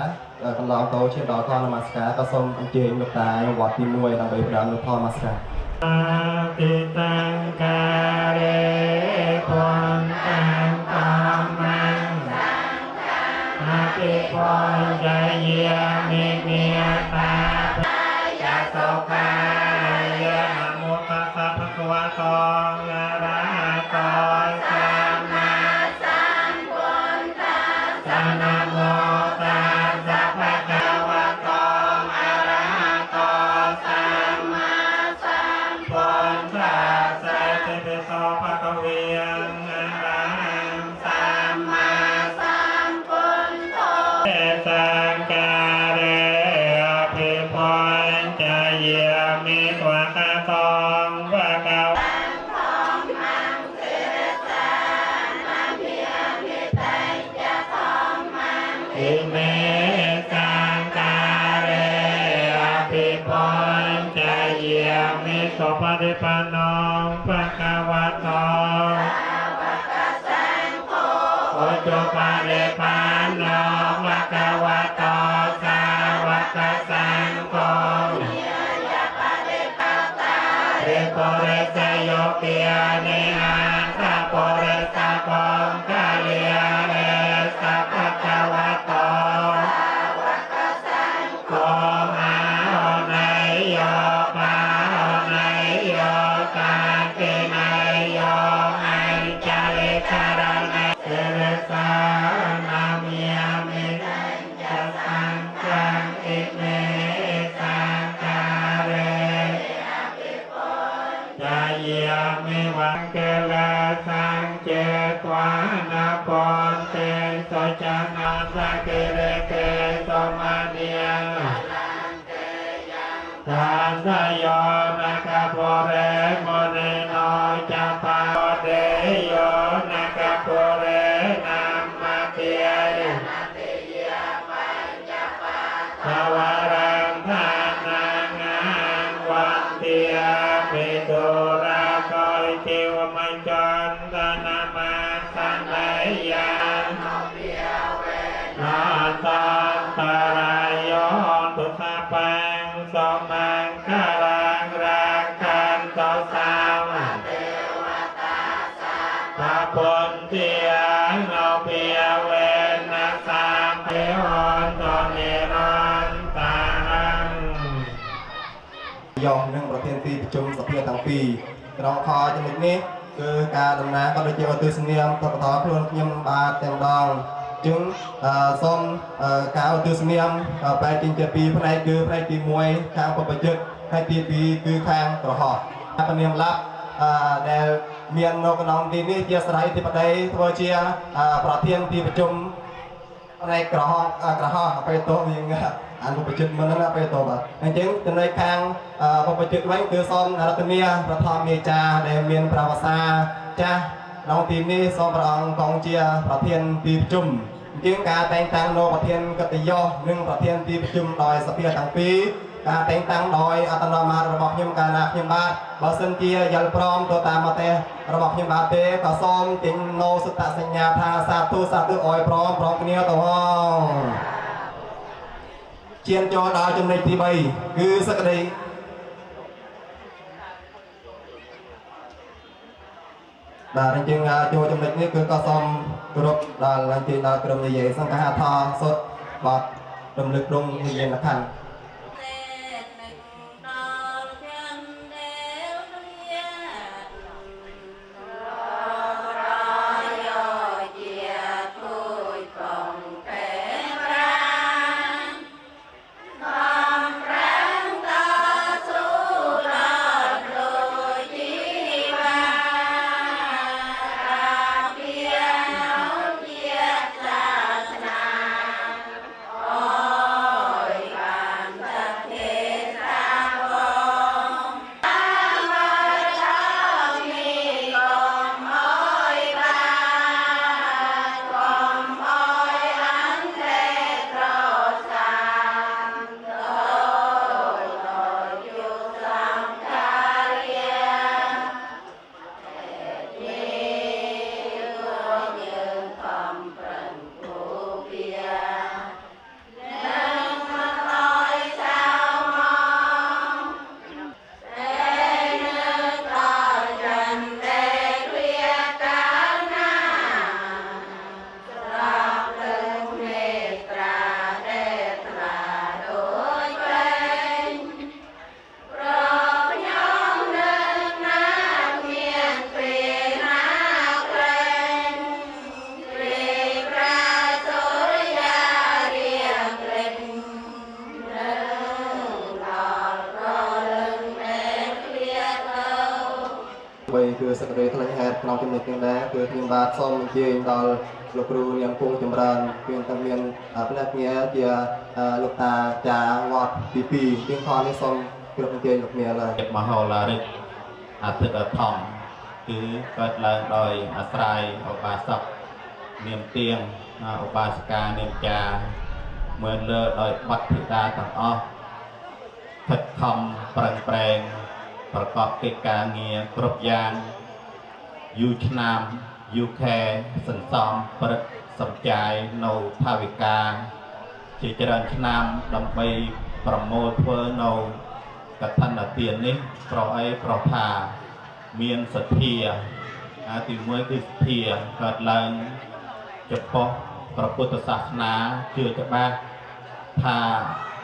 កន្លងទៅឈានដល់ធម៌នមស្ការក៏សូមអញ្ជើញលោកតាវត្តទី1ដើម្បីផ្ដល់នូវធម៌នមស្ការ ติตังการะพรตังธรรมังอาภิพรใจเยมิเมียตาจะโสกายะนะโมตัสสะภะคะวะโตอะระหะโตสัมมาสัมพุทธัสสะนะโมตัสสะภะคะวะโตอะระหะโตสัมมาสัมพุทธัสสะติปิโสภะคะเวียงอะระหังสัมมาสัมพุทโธเอตังการะอภิพรใจเยมิตวะคาตองภะคะวะอิเมตังการะอภิพรใจเยมิโสปฏิปันโนภะคะวะโตโอโจปฏิปันโนภะคะวะโตสาวกสังโฆเรโกเรสโยเกียเนหังสะโพเรสะปองกะเลียเรสัพพะคะวะโตโกหาโอไนโยปาโอไนโยกาเกไนโยอัญจาเลคารณะเสรสานามิยามิจะสังกังอิเมสังการะจายามิวังเกลาสังเจตวานาปอนเตโสจานาสเกเรเกโสมาเนียทานทโยนะกะโพเรโมเนโนจะปาเดโยนะกะโพเรนามาเตียทวารังทานังอังวันเตียปิตุระกอยจิวมัจจันตนามาสันไดยานนาตันตรายโยตุสะปังสมังคารังรักขันโตสาวพระพุทธเทียงโนเปียเวนะสามเพหอนตอนเนรันตัง យកនឹងប្រធានទីប្រជុំសភាទាំងពីរក្នុងខចំណុចនេះគឺការដំណើរក៏ដូចជាឧទ្ទិសនាមតបតខ្លួនខ្ញុំបាទទាំងដងจึงសូមការឧទ្ទិសនាមបែបទី2ផ្នែកគឺផ្នែកទី1ខាងបព្វជិតផ្នែកទី2គឺខាងក្រហមពនាមឡាប់ដែលមាននៅក្នុងទីនេះជាស្រ័យទីបតីធ្វើជាប្រធានទីប្រជុំផ្នែកក្រហមពេលតោយើងអានុបច្ចុប្បន្នហ្នឹងពេលតបាទអញ្ចឹងចំណុចខាងបព្វជិតវិញគឺសូមរតនាប្រធមមេចាដែលមានប្រវត្តិសាចាស់ក្នុងទីនេះសូមព្រះអង្គគង់ជាប្រធានទីប្រជុំអញ្ចឹងការតែងតាំងនៅប្រធានកិត្តិយសនិងប្រធានទីប្រជុំដោយសភាទាំងពីរការតែងតាំងដោយអត្តនោម័តរបស់ខ្ញុំកាលណាខ្ញុំបាទបើសិនជាយល់ព្រមទៅតាមមតិរបស់ខ្ញុំបាទទេក៏សូមចេញនៅសត្តសញ្ញាថាសាធុអោយព្រមគ្នាទៅហងឈានចូលដល់ចំណុចទី3គឺសក្តិបាទអញ្ចឹងចូលចំណុចនេះគឺក៏សូមគោរពដល់អញ្ជើញដល់ក្រុមនិយាយសង្ឃហដ្ឋាសុទ្ធបាទរំលឹកដងនិយាយខណ្ឌ Oh សក្តិថ្លែងហេតុក្នុងចំណុចនេះដែរគឺខ្ញុំបាទសូមអញ្ជើញដល់លោកគ្រូនាងគង់ចម្រើនគឺតែមានភ្នាក់ងារជាលោកតាចាវត្តទី2ជាងខនេះសូមគ្រប់អញ្ជើញលោកនាងឡើយ មហោឡារិកអាទិត្យធម្មគឺកើតឡើងដោយអាស្រ័យឧបាសកនាមទៀងឧបាសិកានាមចាមើលលើដោយបទភិតាទាំងអស់ខិតខំប្រឹងប្រែងប្រកបកិច្ចការងារគ្រប់យ៉ាងយូរឆ្នាំយូរខែសន្សំព្រឹកសំចាយនៅថាវិការជាច្រើនឆ្នាំដើម្បីប្រមូលធ្វើនៅកឋិនទាននេះប្រអីប្រថាមានសទ្ធាទី1គឺសទ្ធាកើតឡើងចំពោះព្រះពុទ្ធសាសនាជឿច្បាស់ថា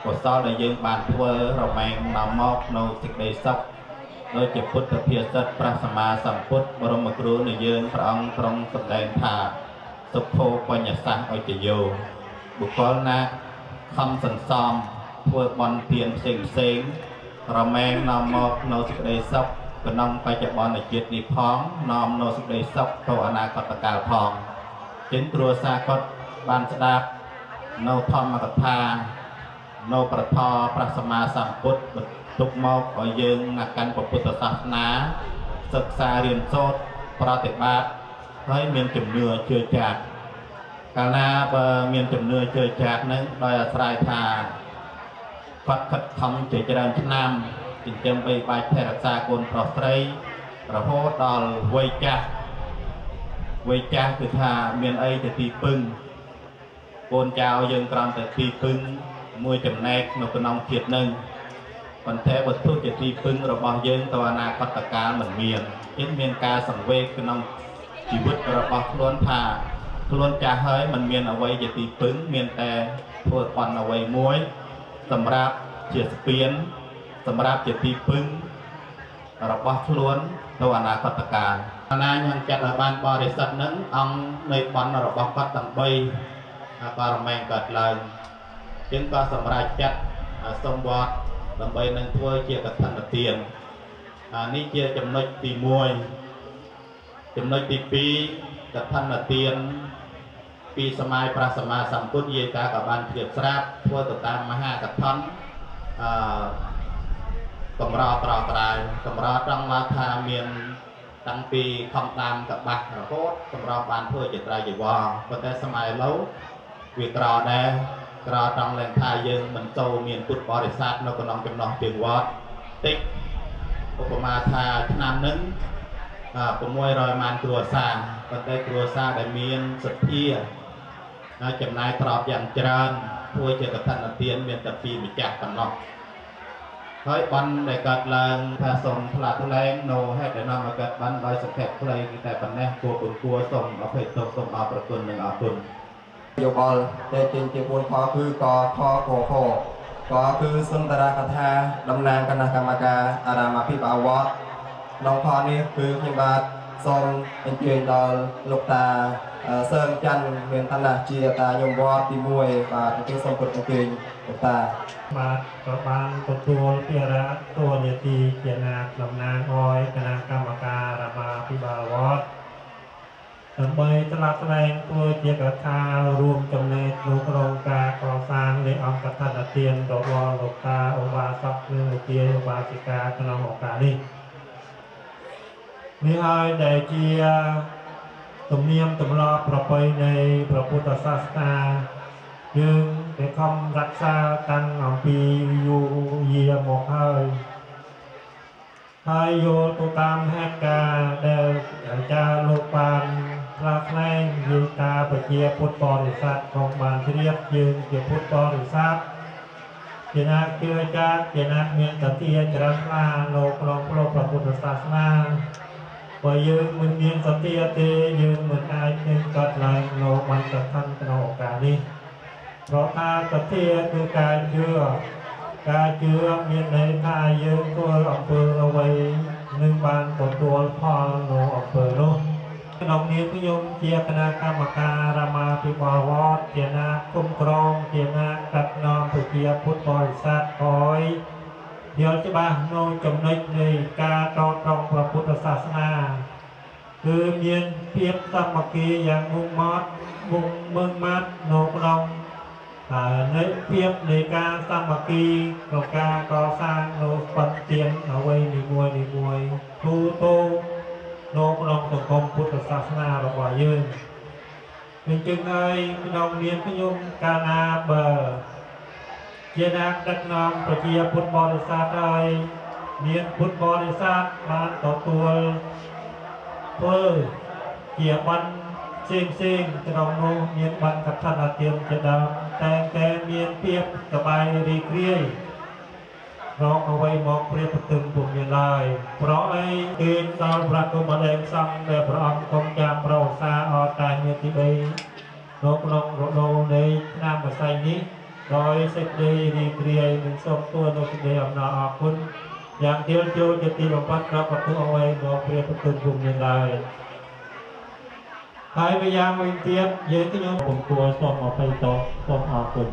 កុសលដែលយើងបានធ្វើរមែងនាំមកនៅសេចក្តីសុខដោយជាពុទ្ធភាសិតព្រះសម្មាសម្ពុទ្ធបរមគ្រូនៃយើងព្រះអង្គទ្រង់សម្ដែងថាសុខោបញ្ញសាសអុជយោបុគ្គលណាខំសន្សំធ្វើបន់ទានផ្សេងរមែងនាំមកនៅសេចក្តីសុខក្នុងបច្ចុប្បន្នជាតិនេះផងនាំនៅសេចក្តីសុខទៅអនាគតកាលផងជាគ្រួសារគាត់បានស្ដាប់នៅធម្មកថានៅប្រធរព្រះសម្មាសម្ពុទ្ធទុកមកឲ្យយើងមកកាន់ពុទ្ធសាសនាសិក្សារៀនសូត្រប្រតិបត្តិហើយមានជំនឿជឿជាក់កាលណាបើមានជំនឿជឿជាក់នឹងដោយអាស្រ័យថាគាត់ខិតខំជាច្រើនឆ្នាំចិញ្ចឹមបីបាច់ថែរក្សាកូនប្រុសស្រីរហូតដល់វ័យចាស់គឺថាមានអីជាទីពឹងកូនចៅយើងក្រំតែទីពឹងមួយចំណែកនៅក្នុងជាតិនឹងប៉ុន្តែវត្ថុជាទីពឹងរបស់យើងទៅអនាគតកាលមិនមានជាមានការសង្វេគក្នុងជីវិតរបស់ខ្លួនថាខ្លួនចាស់ហើយមិនមានអ្វីជាទីពឹងមានតែធ្វើបន់អ្វីមួយសម្រាប់ជាស្ពានសម្រាប់ជាទីពឹងរបស់ខ្លួនទៅអនាគតកាលណាញចាត់ឲ្យបានបរិសុទ្ធនឹងអង្គនៃបន់របស់គាត់ទាំង3បរមែងកើតឡើងជាងក៏សម្រាប់ចាត់សំវត្តដើម្បីនឹងធ្វើជាកឋិនទាននេះជាចំណុចទី1ចំណុចទី2កឋិនទានពីសម័យព្រះសម្មាសម្ពុទ្ធយាយតាក៏បានជ្រាបស្រាប់ធ្វើទៅតាមមហាកឋិនកម្រត្រត្រែកម្រត្រង់មកថាមានតាំងពីខំតាមកបាស់រហូតកម្របានធ្វើជាត្រៃជីវរប៉ុន្តែសម័យឡូវវាក្រដែរក្រត្រង់ឡើងថាយើងមិនសូវមានពុទ្ធបរិស័ទនៅក្នុងចំណោះជាងវត្តតិចឧបមាថាឆ្នាំនឹង600ម៉ានគ្រួសារប៉ុន្តែគ្រួសារដែលមានសទ្ធាចំណាយប្រອບយ៉ាងច្រើនធ្វើជាកឋិនទានមានតែ2ម្ចាស់ប៉ុណ្ណោះហើយបន់ដែលកើតឡើងថាសូមថ្លាថ្លែងនៅហេតុដែលនាំឲ្យកើតបានដោយសក្តិខ្លីគឺតែប៉ុណ្ណេះគួរសូមអភ័យទោសសូមអរព្រគុណនិងអរគុណយោបល់តែជា4ខគឺកខកខកគឺសុន្ទរកថាតំណាងគណៈកម្មការអារាមាភិបាលវត្តក្នុងខនេះគឺខ្ញុំបាទសូមអញ្ជើញដល់លោកតាសើមច័ន្ទមានឋានៈជាតាញោមវត្តទី1បាទគឺសូមគោរពអញ្ជើញលោកតាបាទក៏បានទទួលភារៈតួនាទីជាអ្នកតំណាងឲ្យគណៈកម្មការអារាមាភិបាលវត្តដើម្បីថ្នាក់ថ្លែងធ្វើជាកថារួមចំណែកក្នុងក្រុមការកសាងនៃអង្គកឋិនទានរបស់លោកតាឧបាសកនិងលោកយាយឧបាសិកាក្នុងឱកាសនេះហើយដែលជាទំនៀមទម្លាប់ប្រពៃណីព្រះពុទ្ធសាសនាយើងได้ខំរក្សាតាំងអំពីយូរយារមកហើយយល់ទៅតាមហេតុការណ៍ដែលអាចារ្យលោកបានថ្លែងថ្លែងយើងតាប្រជាពុទ្ធបរិស័ទក៏បានជ្រាបយើងជាពុទ្ធបរិស័ទជាអ្នកជឿចាស់ជាអ្នកមានសទ្ធាជ្រះថ្លានៅក្នុងព្រះពុទ្ធសាសនាបើយើងមិនមានសទ្ធាទេយើងមិនអាចនឹងកើតឡើងនៅបន្តឋានក្នុងឱកាសនេះเพราะថាសទ្ធាគឺការជឿមានន័យថាយើងធ្វើអំពើអ្វីនឹងបានទទួលផលនៅអំពើនោះក្នុងនាមខ្ញុំជាគណៈកម្មការអារាមាភិបាលវត្តជាអ្នកគ្រប់គ្រងជាអ្នកកាត់នាំប្រជាពុទ្ធបរិស័ទឲ្យយល់ច្បាស់នៅចំណុចនៃការតតងព្រះពុទ្ធសាសនា គឺមានភាពសាមគ្គីយ៉ាងមុខម៉ាត់នៅក្នុងនៃភាពនៃការសាមគ្គីក្នុងការកសាងនៅបន្ទានអ្វីនីមួយទូទៅនៅក្នុងសង្គមពុទ្ធសាសនារបស់យើងអញ្ចឹងហើយក្នុងនាមខ្ញុំកាលណាបើជាអ្នកដឹកនាំប្រជាពុទ្ធបរិស័ទហើយមានពុទ្ធបរិស័ទបានទទួលធ្វើជាបានផ្សេងក្នុងនោះមានបានកថាទានជាដើមតែមានភាពសប្បាយរីករាយរកអ្វីមកព្រាបទឹងពុំមានឡើយប្រអីគេដល់ព្រះគុំអដែងសង្ឃដែលព្រះអង្គគង់ចាំប្រោសាអតាញាទី3នៅក្នុងរដូវនៃឆ្នាំម្សៅនេះដោយសេចក្តីរីករាយនិងសូមទួនៅសេចក្តីអំណរអរគុណយ៉ាងទៀលចូលជាទីបំផុតដល់ប្រទូអ្វីមកព្រាបទឹងពុំមានឡើយហើយម្យ៉ាងវិញទៀតយើងខ្ញុំពុំគួរសូមអភ័យទោសសូមអរគុណ